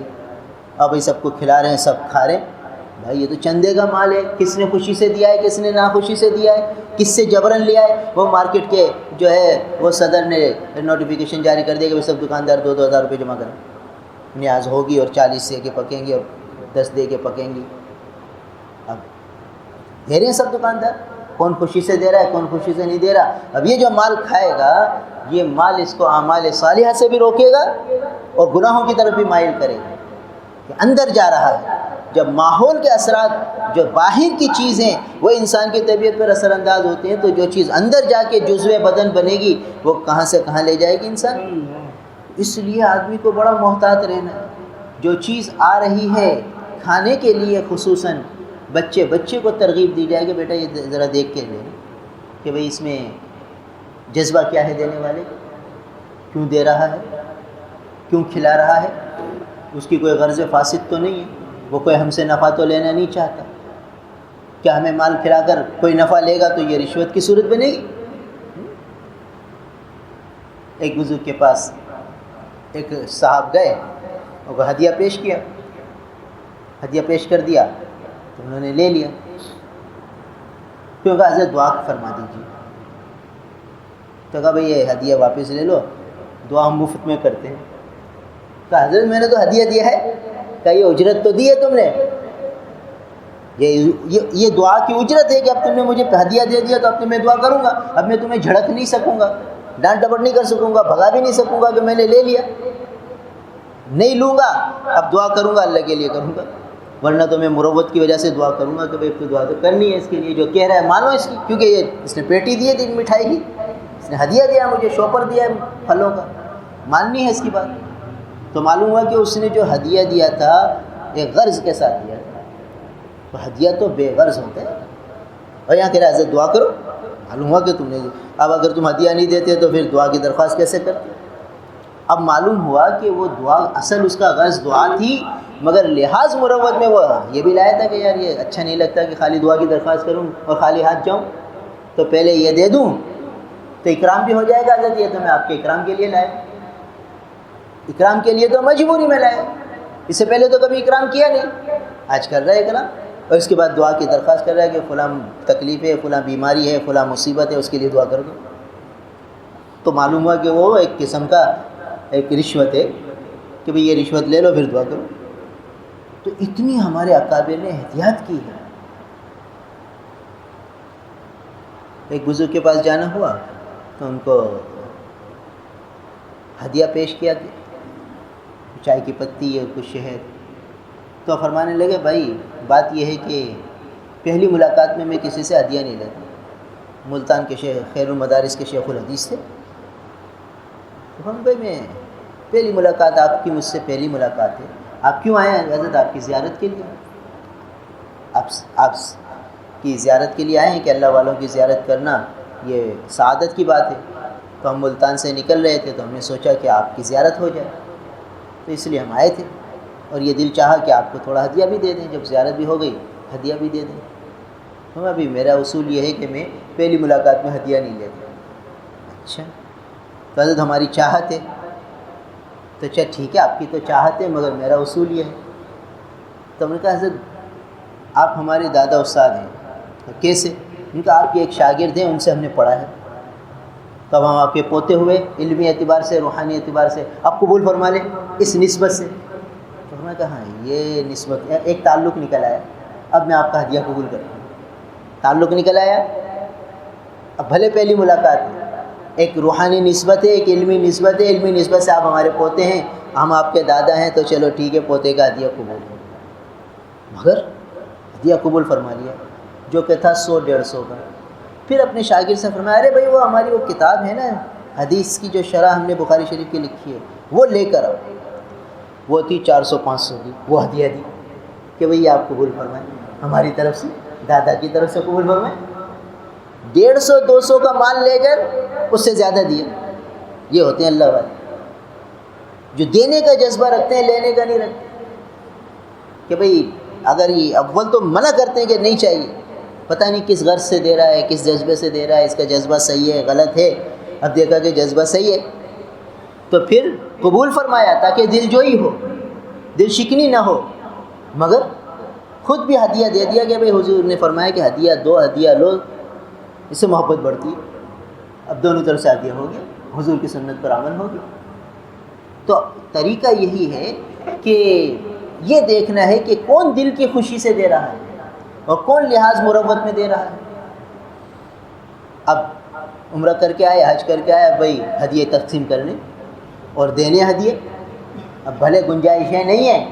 اب یہ سب کو کھلا رہے ہیں، سب کھا رہے ہیں. بھائی یہ تو چندے کا مال ہے، کس نے خوشی سے دیا ہے، کس نے ناخوشی سے دیا ہے، کس سے جبرن لیا ہے. وہ مارکیٹ کے جو ہے وہ صدر نے نوٹیفیکیشن جاری کر دیا کہ سب دکاندار 2,000 روپے جمع کریں، نیاز ہوگی اور 40 دے کے پکیں گے اور 10 دے کے پکیں گی. اب دے رہے ہیں سب دکاندار، کون خوشی سے دے رہا ہے، کون خوشی سے نہیں دے رہا. اب یہ جو مال کھائے گا، یہ مال اس کو اعمال صالحہ سے بھی روکے گا اور گناہوں کی طرف بھی مائل کرے گا کہ اندر جا رہا ہے. جب ماحول کے اثرات، جو باہر کی چیزیں وہ انسان کی طبیعت پر اثر انداز ہوتے ہیں، تو جو چیز اندر جا کے جزو بدن بنے گی وہ کہاں سے کہاں لے جائے گی انسان. اس لیے آدمی کو بڑا محتاط رہنا ہے. جو چیز آ رہی ہے کھانے کے لیے، خصوصاً بچے کو ترغیب دی جائے کہ بیٹا یہ ذرا دیکھ کے لے کہ بھئی اس میں جذبہ کیا ہے دینے والے، کیوں دے رہا ہے، کیوں کھلا رہا ہے، اس کی کوئی غرض فاسد تو نہیں ہے، وہ کوئی ہم سے نفع تو لینا نہیں چاہتا. کیا ہمیں مال کھلا کر کوئی نفع لے گا تو یہ رشوت کی صورت بنے گی. ایک بزرگ کے پاس ایک صاحب گئے، اور وہ ہدیہ پیش کیا، ہدیہ پیش کر دیا تو انہوں نے لے لیا. پھر کہا حضرت دعا فرما دیجیے. تو کہا بھئی یہ ہدیہ واپس لے لو، دعا ہم مفت میں کرتے ہیں. کہا حضرت میں نے تو ہدیہ دیا ہے. کہا یہ اجرت تو دی ہے تم نے، یہ دعا کی اجرت ہے کہ اب تم نے مجھے ہدیہ دے دیا تو اب تو میں دعا کروں گا. اب میں تمہیں جھڑک نہیں سکوں گا، ڈانٹ ڈپٹ نہیں کر سکوں گا، بھگا بھی نہیں سکوں گا کہ میں نے لے لیا. نہیں لوں گا، اب دعا کروں گا، اللہ کے لیے کروں گا. ورنہ تو میں مروت کی وجہ سے دعا کروں گا کہ بھائی تو دعا تو کرنی ہے اس کے لیے، جو کہہ رہا ہے مانو اس کی، کیونکہ یہ اس نے پیٹی دی ہے مٹھائی کی، اس نے ہدیہ دیا مجھے، شوپر دیا ہے پھلوں کا، ماننی ہے اس کی بات. تو معلوم ہوا کہ اس نے جو ہدیہ دیا تھا ایک غرض کے ساتھ دیا تھا. تو ہدیہ تو بے غرض ہوتا ہے. اور یہاں کہہ رہا ہے حضرت دعا کرو. معلوم ہوا کہ تم نے، اب اگر تم ہدیہ نہیں دیتے تو پھر دعا کی درخواست کیسے کرتے. اب معلوم ہوا کہ وہ دعا اصل اس کا غرض دعا تھی، مگر لحاظ مروت میں وہ یہ بھی لایا تھا کہ یار یہ اچھا نہیں لگتا کہ خالی دعا کی درخواست کروں اور خالی ہاتھ جاؤں، تو پہلے یہ دے دوں تو اکرام بھی ہو جائے گا. حضرت یہ تو میں آپ کے اکرام کے لیے لایا، اکرام کے لیے تو مجبوری میں لایا، اس سے پہلے تو کبھی اکرام کیا نہیں، آج کر رہا ہے اکرام. اور اس کے بعد دعا کی درخواست کر رہا ہے کہ فلاں تکلیف ہے، فلاں بیماری ہے، فلاں مصیبت ہے، اس کے لیے دعا کر دو. تو معلوم ہوا کہ وہ ایک قسم کا ایک رشوت ہے کہ بھئی یہ رشوت لے لو پھر دعا کرو. تو اتنی ہمارے اکابر نے احتیاط کی ہے. ایک بزرگ کے پاس جانا ہوا تو ان کو ہدیہ پیش کیا کہ چائے کی پتی اور کچھ شہد. تو فرمانے لگے بھائی بات یہ ہے کہ پہلی ملاقات میں کسی سے ہدیہ نہیں لیتا. ملتان کے شیخ خیر المدارس کے شیخ الحدیث تھے. تو ہم بھائی میں پہلی ملاقات آپ کی مجھ سے پہلی ملاقات ہے, آپ کیوں آئے ہیں؟ حضرت آپ کی زیارت کے لیے. آپ کی زیارت کے لیے آئے ہیں کہ اللہ والوں کی زیارت کرنا یہ سعادت کی بات ہے. تو ہم ملتان سے نکل رہے تھے تو ہم نے سوچا کہ آپ کی زیارت ہو جائے, تو اس لیے ہم آئے تھے. اور یہ دل چاہا کہ آپ کو تھوڑا ہدیہ بھی دے دیں, جب زیارت بھی ہو گئی ہدیہ بھی دے دیں. ہم ابھی میرا اصول یہ ہے کہ میں پہلی ملاقات میں ہدیہ نہیں لیتا. اچھا تو حضرت ہماری چاہت ہے. تو اچھا ٹھیک ہے آپ کی تو چاہت ہے مگر میرا اصول یہ ہے. تو ہم نے کہا حضرت آپ ہمارے دادا استاد ہیں. کیسے؟ ان کا آپ کے ایک شاگرد ہیں, ان سے ہم نے پڑھا ہے. تب ہم آپ کے پوتے ہوئے علمی اعتبار سے روحانی اعتبار سے آپ قبول فرما لیں اس نسبت سے. تو ہم نے کہا ہاں یہ نسبت ایک تعلق نکل آیا, اب میں آپ کا ہدیہ قبول کرتا ہوں. تعلق نکل آیا. اب بھلے پہلی ملاقات ہے, ایک روحانی نسبت ہے, ایک علمی نسبت ہے. علمی نسبت سے آپ ہمارے پوتے ہیں, ہم آپ کے دادا ہیں, تو چلو ٹھیک ہے پوتے کا ہدیہ قبول. مگر ہدیہ قبول فرما لیا جو کہ تھا 100-150 کا. پھر اپنے شاگرد سے فرمایا ارے بھائی وہ ہماری وہ کتاب ہے نا حدیث کی جو شرح ہم نے بخاری شریف کی لکھی ہے وہ لے کر آؤ. وہ تھی 400-500 کی, وہ ہدیہ دی کہ بھئی آپ قبول فرمائیں ہماری طرف سے, دادا کی طرف سے قبول فرمائیں. 150-200 کا مال لے کر اس سے زیادہ دیا. یہ ہوتے ہیں اللہ والے جو دینے کا جذبہ رکھتے ہیں, لینے کا نہیں رکھتے. کہ بھئی اگر یہ اول تو منع کرتے ہیں کہ نہیں چاہیے, پتہ نہیں کس غرض سے دے رہا ہے, کس جذبے سے دے رہا ہے, اس کا جذبہ صحیح ہے غلط ہے. اب دیکھا کہ جذبہ صحیح ہے تو پھر قبول فرمایا تاکہ دل جوئی ہو, دل شکنی نہ ہو. مگر خود بھی ہدیہ دے دیا کہ بھئی حضور نے فرمایا کہ ہدیہ دو, ہدیہ لو, اس سے محبت بڑھتی ہے. اب دونوں طرف سے ہدیہ ہو گیا, حضور کی سنت پر عمل ہو گیا. تو طریقہ یہی ہے کہ یہ دیکھنا ہے کہ کون دل کی خوشی سے دے رہا ہے اور کون لحاظ مروت میں دے رہا ہے. اب عمرہ کر کے آئے, حج کر کے آئے, اب بھائی ہدیے تقسیم کرنے اور دینے ہدیے. اب بھلے گنجائشیں نہیں ہیں,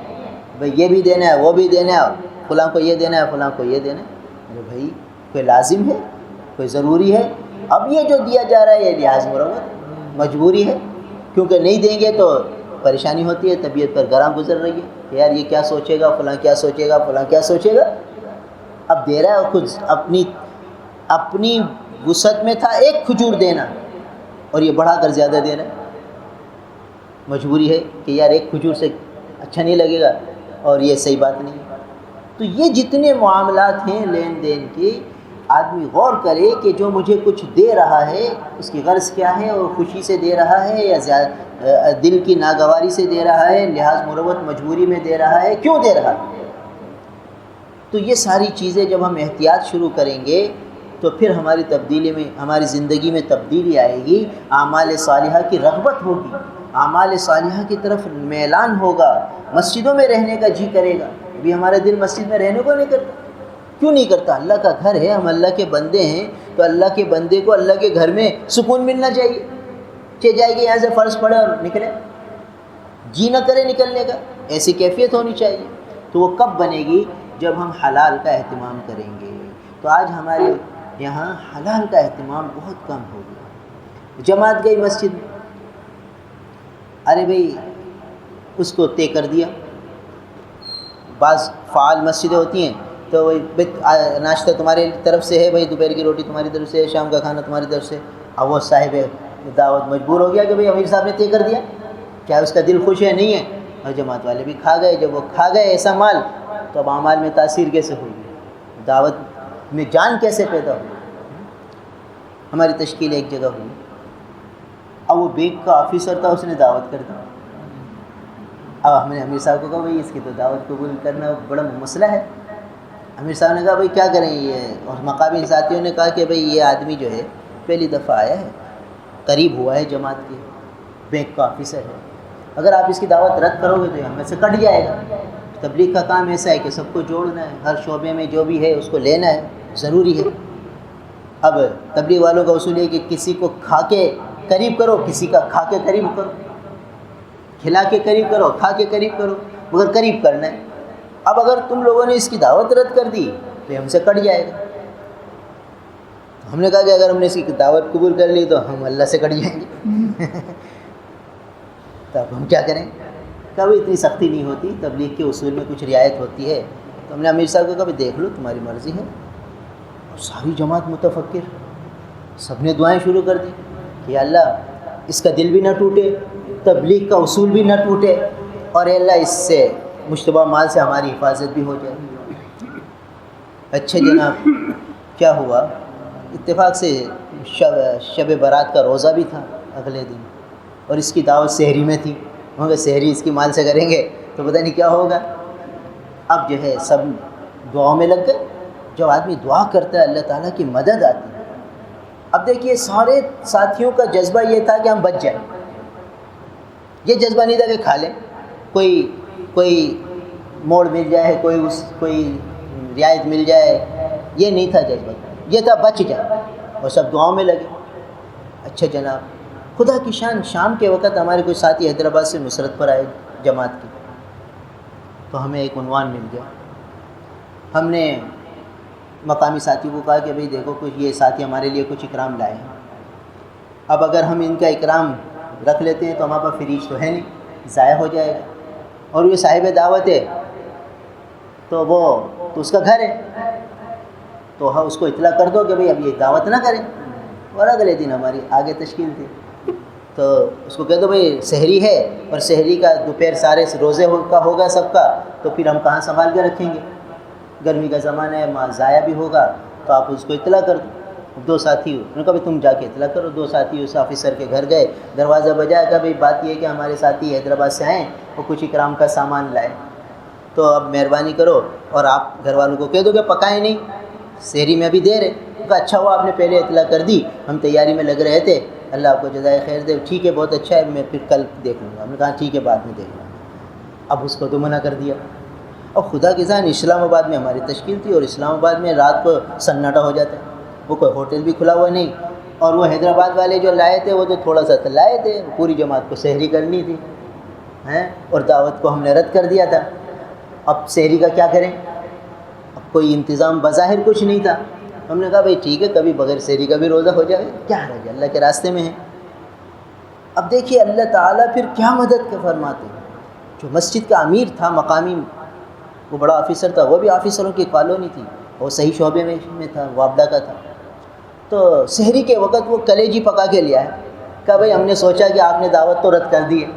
بھائی یہ بھی دینا ہے وہ بھی دینا ہے, فلاں کو یہ دینا ہے فلاں کو یہ دینا ہے. ارے بھائی کوئی لازم ہے, کوئی ضروری ہے؟ اب یہ جو دیا جا رہا ہے یہ لحاظ مروت مجبوری ہے, کیونکہ نہیں دیں گے تو پریشانی ہوتی ہے. طبیعت پر گراں گزر رہی ہے کہ یار یہ کیا سوچے گا, فلاں کیا سوچے گا, فلاں کیا سوچے گا. اب دے رہا ہے خود اپنی وسعت میں تھا ایک کھجور دینا اور یہ بڑھا کر زیادہ دے رہا ہے. مجبوری ہے کہ یار ایک کھجور سے اچھا نہیں لگے گا اور یہ صحیح بات نہیں ہے. تو یہ جتنے معاملات ہیں لین دین کے, آدمی غور کرے کہ جو مجھے کچھ دے رہا ہے اس کی غرض کیا ہے, اور خوشی سے دے رہا ہے یا دل کی ناگواری سے دے رہا ہے, لحاظ مروت مجبوری میں دے رہا ہے, کیوں دے رہا ہے. تو یہ ساری چیزیں جب ہم احتیاط شروع کریں گے تو پھر ہماری تبدیلی میں, ہماری زندگی میں تبدیلی آئے گی. اعمال صالحہ کی رغبت ہوگی, اعمال صالحہ کی طرف میلان ہوگا, مسجدوں میں رہنے کا جی کرے گا. ابھی ہمارا دل مسجد میں رہنے کو نہیں کرتا. کیوں نہیں کرتا؟ اللہ کا گھر ہے, ہم اللہ کے بندے ہیں, تو اللہ کے بندے کو اللہ کے گھر میں سکون ملنا چاہیے. کہ جائے گی یہاں سے فرض پڑے اور نکلے, جی نہ کرے نکلنے کا, ایسی کیفیت ہونی چاہیے. تو وہ کب بنے گی؟ جب ہم حلال کا اہتمام کریں گے. تو آج ہمارے یہاں حلال کا اہتمام بہت کم ہو گیا. جماعت گئی مسجد میں, ارے بھئی اس کو طے کر دیا. بعض فعال مسجدیں ہوتی ہیں تو وہی ناشتہ تمہاری طرف سے ہے, بھائی دوپہر کی روٹی تمہاری طرف سے ہے, شام کا کھانا تمہاری طرف سے. اب وہ صاحب دعوت مجبور ہو گیا کہ بھئی امیر صاحب نے طے کر دیا, کیا اس کا دل خوش ہے؟ نہیں ہے. اور جماعت والے بھی کھا گئے. جب وہ کھا گئے ایسا مال, تو اب اعمال میں تاثیر کیسے ہوئی, دعوت میں جان کیسے پیدا ہوئی. ہماری تشکیل ایک جگہ ہوئی, اب وہ بینک کا آفیسر تھا, اس نے دعوت کر دی. اب ہم نے امیر صاحب کو کہا بھائی اس کی تو دعوت قبول کرنا بڑا مسئلہ ہے. امیر صاحب نے کہا بھائی کیا کریں یہ, اور مقامی ساتھیوں نے کہا کہ بھئی یہ آدمی جو ہے پہلی دفعہ آیا ہے, قریب ہوا ہے جماعت کے, بینک کا آفیسر ہے, اگر آپ اس کی دعوت رد کرو گے تو یہ ہم میں سے کٹ جائے گا. تبلیغ کا کام ایسا ہے کہ سب کو جوڑنا ہے, ہر شعبے میں جو بھی ہے اس کو لینا ہے, ضروری ہے. اب تبلیغ والوں کا اصول یہ کہ کسی کو کھا کے قریب کرو، کسی کا کھا کے قریب کرو، کھلا کے قریب کرو، کھا کے قریب کرو، مگر قریب کرنا ہے۔ اب اگر تم لوگوں نے اس کی دعوت رد کر دی تو ہم سے کٹ جائے گا۔ ہم نے کہا کہ اگر ہم نے اس کی دعوت قبول کر لی تو ہم اللہ سے کٹ جائیں گے تو اب ہم کیا کریں؟ کبھی اتنی سختی نہیں ہوتی، تبلیغ کے اصول میں کچھ رعایت ہوتی ہے۔ تو ہم نے امیر صاحب کو کہا دیکھ لو تمہاری مرضی ہے، اور ساری جماعت متفکر، سب نے دعائیں شروع کر دی کہ اللہ اس کا دل بھی نہ ٹوٹے، تبلیغ کا اصول بھی نہ ٹوٹے، اور اے اللہ اس سے مشتبہ مال سے ہماری حفاظت بھی ہو جائے۔ اچھا جناب، کیا ہوا؟ اتفاق سے شب برات کا روزہ بھی تھا اگلے دن، اور اس کی دعوت سحری میں تھی۔ مگر سحری اس کی مال سے کریں گے تو پتہ نہیں کیا ہوگا۔ اب جو ہے سب دعاؤں میں لگ گئے۔ جب آدمی دعا کرتا ہے اللہ تعالیٰ کی مدد آتی ہے۔ اب دیکھیے سارے ساتھیوں کا جذبہ یہ تھا کہ ہم بچ جائیں، یہ جذبہ نہیں تھا کہ کھا لیں، کوئی موڑ مل جائے، کوئی رعایت مل جائے، یہ نہیں تھا جذبہ، یہ تھا بچ جائے، اور سب دعاؤں میں لگے۔ اچھا جناب، خدا کی شان، شام کے وقت ہمارے کوئی ساتھی حیدرآباد سے نصرت پر آئے جماعت کی، تو ہمیں ایک عنوان مل گیا۔ ہم نے مقامی ساتھی کو کہا کہ بھئی دیکھو کچھ یہ ساتھی ہمارے لیے کچھ اکرام لائے ہیں، اب اگر ہم ان کا اکرام رکھ لیتے ہیں تو ہمارے پاس فریج تو ہے نہیں، ضائع ہو جائے گا، اور یہ صاحب دعوت ہے تو اس کا گھر ہے، تو ہم اس کو اطلاع کر دو کہ بھئی اب یہ دعوت نہ کریں۔ اور اگلے دن ہماری آگے تشکیل تھی، تو اس کو کہہ دو بھئی سحری ہے، اور سحری کا دوپہر سارے روزے کا ہوگا سب کا، تو پھر ہم کہاں سنبھال کے رکھیں گے، گرمی کا زمانہ ہے، مال ضائع بھی ہوگا، تو آپ اس کو اطلاع کر دو۔ دو ساتھی انہوں نے کہا تم جا کے اطلاع کرو۔ دو ساتھی اس آفیسر کے گھر گئے، دروازہ بجایا، کہا بھئی بات یہ ہے کہ ہمارے ساتھی حیدرآباد سے آئیں اور کچھ اکرام کا سامان لائے، تو اب مہربانی کرو اور آپ گھر والوں کو کہہ دو کہ پکائیں نہیں، سحری میں ابھی دیر ہے۔ کہا اچھا ہوا آپ نے پہلے اطلاع کر دی، ہم تیاری میں لگ رہے تھے، اللہ آپ کو جزائے خیر دے۔ ٹھیک ہے، بہت اچھا ہے، میں پھر کل دیکھ لوں گا۔ ہم نے کہا ٹھیک ہے، بعد میں دیکھ لوں گا۔ اب اس کو تو منع کر دیا۔ اور خدا کی ذات اسلام آباد میں ہماری تشکیل تھی، اور اسلام آباد میں رات کو سناٹا ہو جاتا ہے، وہ کوئی ہوٹل بھی کھلا ہوا نہیں، اور وہ حیدرآباد والے جو لائے تھے وہ تو تھوڑا سا لائے تھے، پوری جماعت کو سحری کرنی تھی اور دعوت کو ہم نے رد کر دیا تھا۔ اب سحری کا کیا کریں؟ اب کوئی انتظام بظاہر کچھ نہیں تھا۔ ہم نے کہا بھئی ٹھیک ہے، کبھی بغیر سحری کا بھی روزہ ہو جائے، کیا حرج ہے، اللہ کے راستے میں ہے۔ اب دیکھیے اللہ تعالیٰ پھر کیا مدد کے فرماتے ہیں۔ جو مسجد کا امیر تھا مقامی، وہ بڑا آفیسر تھا، وہ بھی آفیسروں کی کالونی تھی، وہ صحیح شعبے میں تھا، وابڈا کا تھا۔ تو سحری کے وقت وہ کلیجی پکا کے لیا ہے، کہا بھئی ہم نے سوچا کہ آپ نے دعوت تو رد کر دی ہے،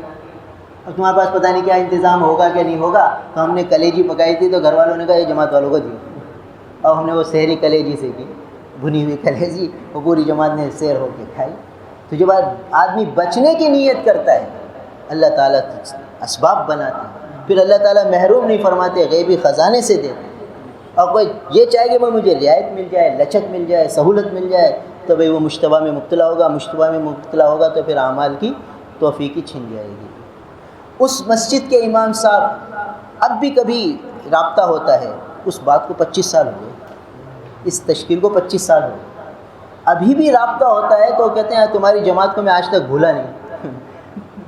اب تمہارے پاس پتہ نہیں کیا انتظام ہوگا کہ نہیں ہوگا، تو ہم نے کلیجی پکائی تھی، تو گھر والوں نے کہا یہ جماعت والوں کو دی، اور ہم نے وہ سحری کلیجی سے کی، بھنی ہوئی کلیجی، وہ پوری جماعت نے سیر ہو کے کھائی۔ تو جب آدمی بچنے کی نیت کرتا ہے اللہ تعالیٰ اسباب بناتے ہیں، پھر اللہ تعالیٰ محروم نہیں فرماتے، غیبی خزانے سے دیتے۔ اور کوئی یہ چاہے کہ مجھے رعایت مل جائے، لچک مل جائے، سہولت مل جائے، تو بھئی وہ مشتبہ میں مبتلا ہوگا، مشتبہ میں مبتلا ہوگا تو پھر اعمال کی توفیق ہی چھن جائے گی۔ اس مسجد کے امام صاحب اب بھی کبھی رابطہ ہوتا ہے، اس بات کو 25 سال ہو گئے، اس تشکیل کو 25 سال ہو گئے، ابھی بھی رابطہ ہوتا ہے، تو کہتے ہیں تمہاری جماعت کو میں آج تک بھولا نہیں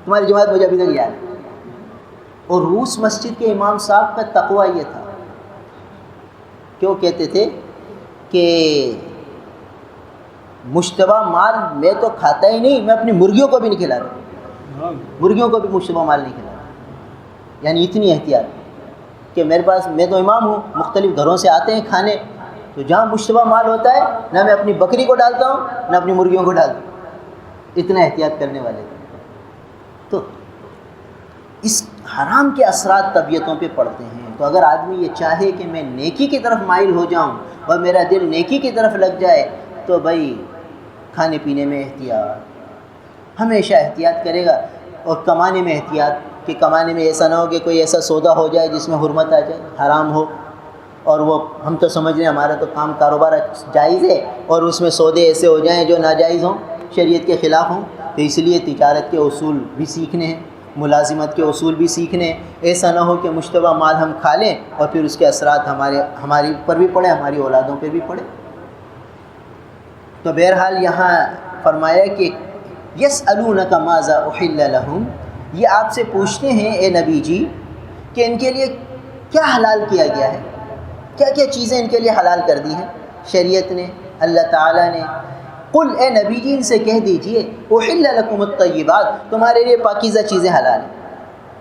تمہاری جماعت مجھے ابھی تک یاد ہے۔ اور اس مسجد کے امام صاحب کا تقویٰ یہ تھا کہ وہ کہتے تھے کہ مشتبہ مال میں تو کھاتا ہی نہیں، میں اپنی مرغیوں کو بھی نہیں کھلاتا، مرغیوں کو بھی مشتبہ مال نہیں کھلاتا، یعنی اتنی احتیاط کہ میرے پاس، میں تو امام ہوں، مختلف گھروں سے آتے ہیں کھانے، تو جہاں مشتبہ مال ہوتا ہے نہ میں اپنی بکری کو ڈالتا ہوں نہ اپنی مرغیوں کو ڈالتا ہوں، اتنا احتیاط کرنے والے تھے۔ تو اس حرام کے اثرات طبیعتوں پہ پڑتے ہیں، تو اگر آدمی یہ چاہے کہ میں نیکی کی طرف مائل ہو جاؤں اور میرا دل نیکی کی طرف لگ جائے، تو بھائی کھانے پینے میں احتیاط، ہمیشہ احتیاط کرے گا، اور کمانے میں احتیاط کہ کمانے میں ایسا نہ ہو کہ کوئی ایسا سودا ہو جائے جس میں حرمت آ جائے، حرام ہو، اور وہ ہم تو سمجھ رہے ہیں ہمارا تو کام کاروبار جائز ہے، اور اس میں سودے ایسے ہو جائیں جو ناجائز ہوں، شریعت کے خلاف ہوں۔ تو اس لیے تجارت کے اصول بھی سیکھنے ہیں، ملازمت کے اصول بھی سیکھنے ہیں، ایسا نہ ہو کہ مشتبہ مال ہم کھا لیں اور پھر اس کے اثرات ہماری پر بھی پڑے، ہماری اولادوں پہ بھی پڑے۔ تو بہرحال یہاں فرمایا کہ یسألونک ماذا احل لہم، یہ آپ سے پوچھتے ہیں اے نبی جی کہ ان کے لیے کیا حلال کیا گیا ہے، کیا کیا چیزیں ان کے لیے حلال کر دی ہیں شریعت نے، اللہ تعالیٰ نے۔ قل اے نبی جی ان سے کہہ دیجئے احل لکم الطیبات، تمہارے لیے پاکیزہ چیزیں حلال ہیں،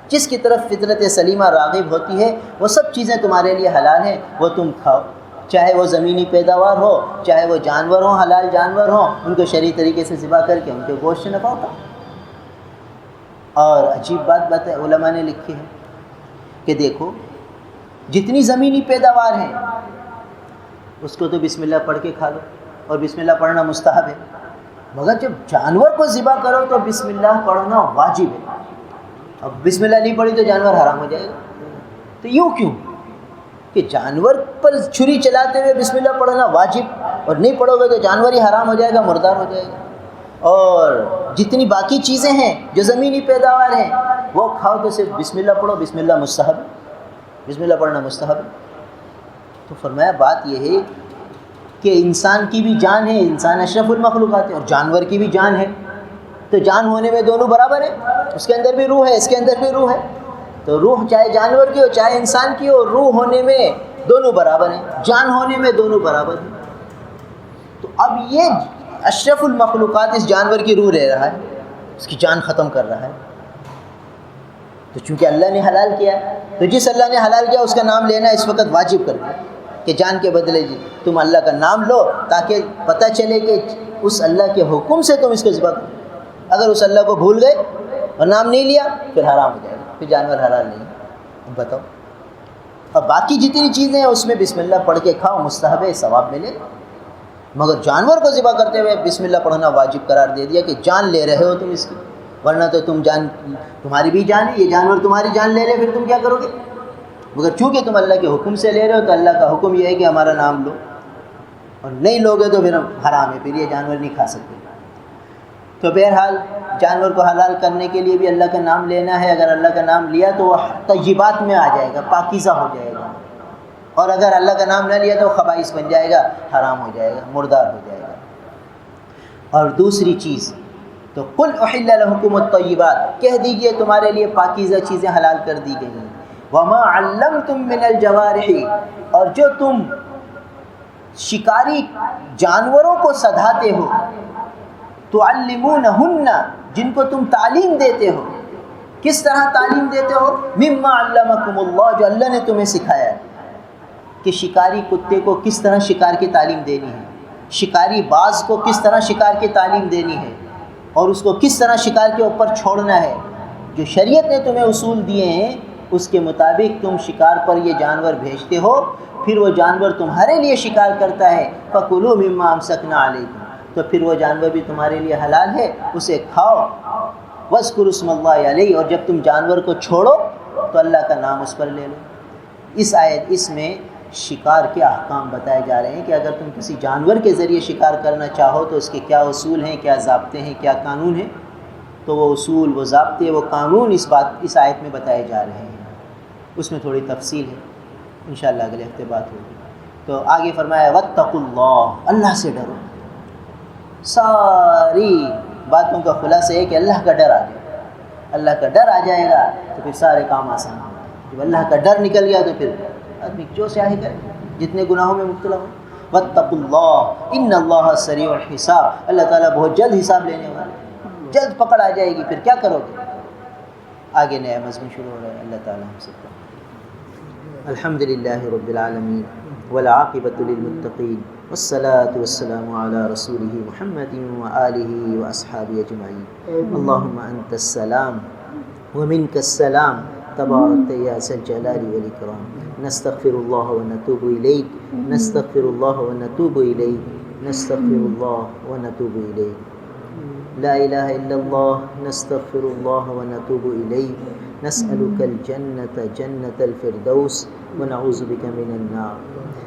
جس کی طرف فطرت سلیمہ راغب ہوتی ہے وہ سب چیزیں تمہارے لیے حلال ہیں، وہ تم کھاؤ، چاہے وہ زمینی پیداوار ہو، چاہے وہ جانور ہوں، حلال جانور ہوں، ان کو شرعی طریقے سے ذبح کر کے ان کے گوشت سے نفع ہوتا۔ اور عجیب بات علماء نے لکھی ہے کہ دیکھو جتنی زمینی پیداوار ہیں اس کو تو بسم اللہ پڑھ کے کھا لو، اور بسم اللہ پڑھنا مستحب ہے، مگر جب جانور کو ذبح کرو تو بسم اللہ پڑھنا واجب ہے۔ اب بسم اللہ نہیں پڑھی تو جانور حرام ہو جائے گا، تو یوں کیوں کہ جانور پر چھری چلاتے ہوئے بسم اللہ پڑھنا واجب، اور نہیں پڑھو گے تو جانور ہی حرام ہو جائے گا، مردار ہو جائے گا۔ اور جتنی باقی چیزیں ہیں جو زمینی پیداوار ہیں وہ کھاؤ تو صرف بسم اللہ پڑھو، بسم اللہ مستحب، بسم اللہ پڑھنا مستحب۔ تو فرمایا بات یہ ہے کہ انسان کی بھی جان ہے، انسان اشرف المخلوقات ہے، اور جانور کی بھی جان ہے، تو جان ہونے میں دونوں برابر ہیں، اس کے اندر بھی روح ہے، اس کے اندر بھی روح ہے، تو روح چاہے جانور کی ہو چاہے انسان کی ہو، روح ہونے میں دونوں برابر ہیں، جان ہونے میں دونوں برابر ہیں۔ تو اب یہ اشرف المخلوقات اس جانور کی روح لے رہا ہے، اس کی جان ختم کر رہا ہے، تو چونکہ اللہ نے حلال کیا ہے تو جس اللہ نے حلال کیا اس کا نام لینا اس وقت واجب کر دیا کہ جان کے بدلے جی تم اللہ کا نام لو، تاکہ پتہ چلے کہ اس اللہ کے حکم سے تم اس کو ذبح کرو۔ اگر اس اللہ کو بھول گئے اور نام نہیں لیا پھر حرام ہو جائے گا، پھر جانور حلال نہیں ہے۔ بتاؤ، اب باقی جتنی چیزیں ہیں اس میں بسم اللہ پڑھ کے کھاؤ، مستحب ہے، ثواب ملے، مگر جانور کو ذبح کرتے ہوئے بسم اللہ پڑھنا واجب قرار دے دیا کہ جان لے رہے ہو تم اس کی، ورنہ تو تم جان، تمہاری بھی جان ہے، یہ جانور تمہاری جان لے لے پھر تم کیا کرو گے؟ مگر چونکہ تم اللہ کے حکم سے لے رہے ہو تو اللہ کا حکم یہ ہے کہ ہمارا نام لو، اور نہیں لوگے تو پھر حرام ہے، پھر یہ جانور نہیں کھا سکتے۔ تو بہرحال جانور کو حلال کرنے کے لیے بھی اللہ کا نام لینا ہے، اگر اللہ کا نام لیا تو وہ طیبات میں آ جائے گا، پاکیزہ ہو جائے گا، اور اگر اللہ کا نام نہ لیا تو خبائث بن جائے گا، حرام ہو جائے گا، مردار ہو جائے گا۔ اور دوسری چیز تو قل احل لکم الطیبات، کہہ دیجئے تمہارے لیے پاکیزہ چیزیں حلال کر دی گئی ہیں، وما علمتم من الجوارح، اور جو تم شکاری جانوروں کو سدھاتے ہو، تعلمونہن، جن کو تم تعلیم دیتے ہو، کس طرح تعلیم دیتے ہو؟ مما علمکم اللہ، جو اللہ نے تمہیں سکھایا ہے کہ شکاری کتے کو کس طرح شکار کی تعلیم دینی ہے، شکاری باز کو کس طرح شکار کی تعلیم دینی ہے، اور اس کو کس طرح شکار کے اوپر چھوڑنا ہے۔ جو شریعت نے تمہیں اصول دیے ہیں اس کے مطابق تم شکار پر یہ جانور بھیجتے ہو، پھر وہ جانور تمہارے لیے شکار کرتا ہے، فَكُلُوا مِمَّا أَمْسَكْنَا عَلَيْكُمْ، تو پھر وہ جانور بھی تمہارے لیے حلال ہے، اسے کھاؤ، وَاذْكُرُوا اسْمَ اللَّهِ عَلَيْهِ، اور جب تم جانور کو چھوڑو تو اللہ کا نام اس پر لے لو۔ اس میں شکار کے احکام بتائے جا رہے ہیں کہ اگر تم کسی جانور کے ذریعے شکار کرنا چاہو تو اس کے کیا اصول ہیں، کیا ضابطے ہیں، کیا قانون ہیں، تو وہ اصول، وہ ضابطے، وہ قانون اس آیت میں بتائے جا رہے ہیں۔ اس میں تھوڑی تفصیل ہے، انشاءاللہ اگلے ہفتے بات ہوگی۔ تو آگے فرمایا واتقوا اللہ، اللہ سے ڈرو۔ ساری باتوں کا خلاصہ ہے کہ اللہ کا ڈر آ جائے، اللہ کا ڈر آ جائے گا تو پھر سارے کام آسان ہو جائیں گے۔ جب اللہ کا ڈر نکل گیا تو پھر آدمی جو چاہے کرے، جتنے گناہوں میں مبتلا ہو۔ واتقوا اللہ ان اللہ سریع الحساب، اللہ تعالیٰ بہت جلد حساب لینے والا ہے، جلد پکڑ آ جائے گی، پھر کیا کرو گے؟ آگے نیا مضمون شروع ہو رہا ہے۔ اللہ تعالیٰ ہم سب کو الحمدللہ رب العالمین والعاقبۃ للمتقین والصلاة والسلام علی رسولہ محمد وآلہ واصحابہ اجمعین۔ اللہم انت السلام ومنک السلام تبارکت یا ذا الجلال والاکرام۔ نستغفر اللہ ونتوب الیک، نستغفر اللہ ونتوب الیک، نستغفر اللہ ونتوب الیک، لا الہ الا اللہ، نستغفر اللہ ونتوب الیک، نسألک الجنة جنة الفردوس ونعوذ بک من النار۔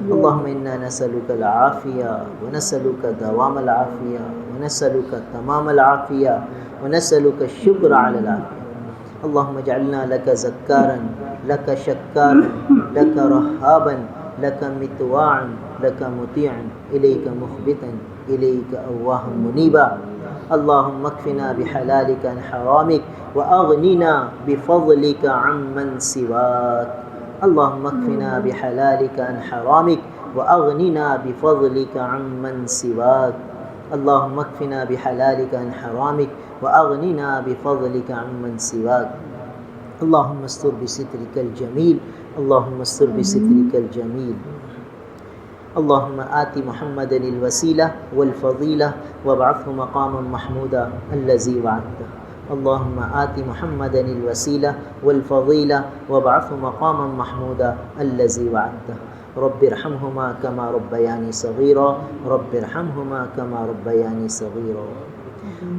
اللہم انا نسألک العافیہ ونسألک دوام العافیہ ونسألک تمام العافیہ ونسألک الشکر علی العافیہ۔ اللہم اجعلنا لک ذکارا لک شکارا لک رہابا لک مطواعا لک مطیعا الیک مخبتا إليك أواها منيبا اللهم اكفنا بحلالك عن حرامك وأغننا بفضلك عمن سواك اللهم اكفنا بحلالك عن حرامك وأغننا بفضلك عمن سواك اللهم اكفنا بحلالك عن حرامك وأغننا بفضلك عمن سواك اللهم استر بسترك الجميل اللهم استر بسترك الجميل اللهم آت محمدا الوسيلة والفضيلة وابعثه مقاما محمودا الذي وعدته اللهم آت محمدا الوسيلة والفضيلة وابعثه مقاما محمودا الذي وعدته رب ارحمهما كما ربياني صغيرا رب ارحمهما كما ربياني صغيرا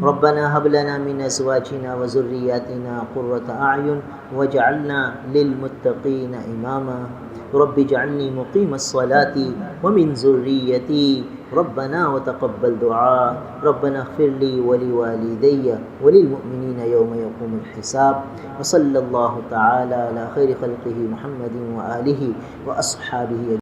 ربنا هب لنا من أزواجنا وذرياتنا قرة أعين واجعلنا للمتقين إماما رب اجعلني مقيم الصلاة ومن ذريتي ربنا وتقبل دعاء ربنا اغفر لي ولوالدي وللمؤمنين يوم يقوم الحساب وصلى الله تعالى على خير خلقه محمد وآله وأصحابه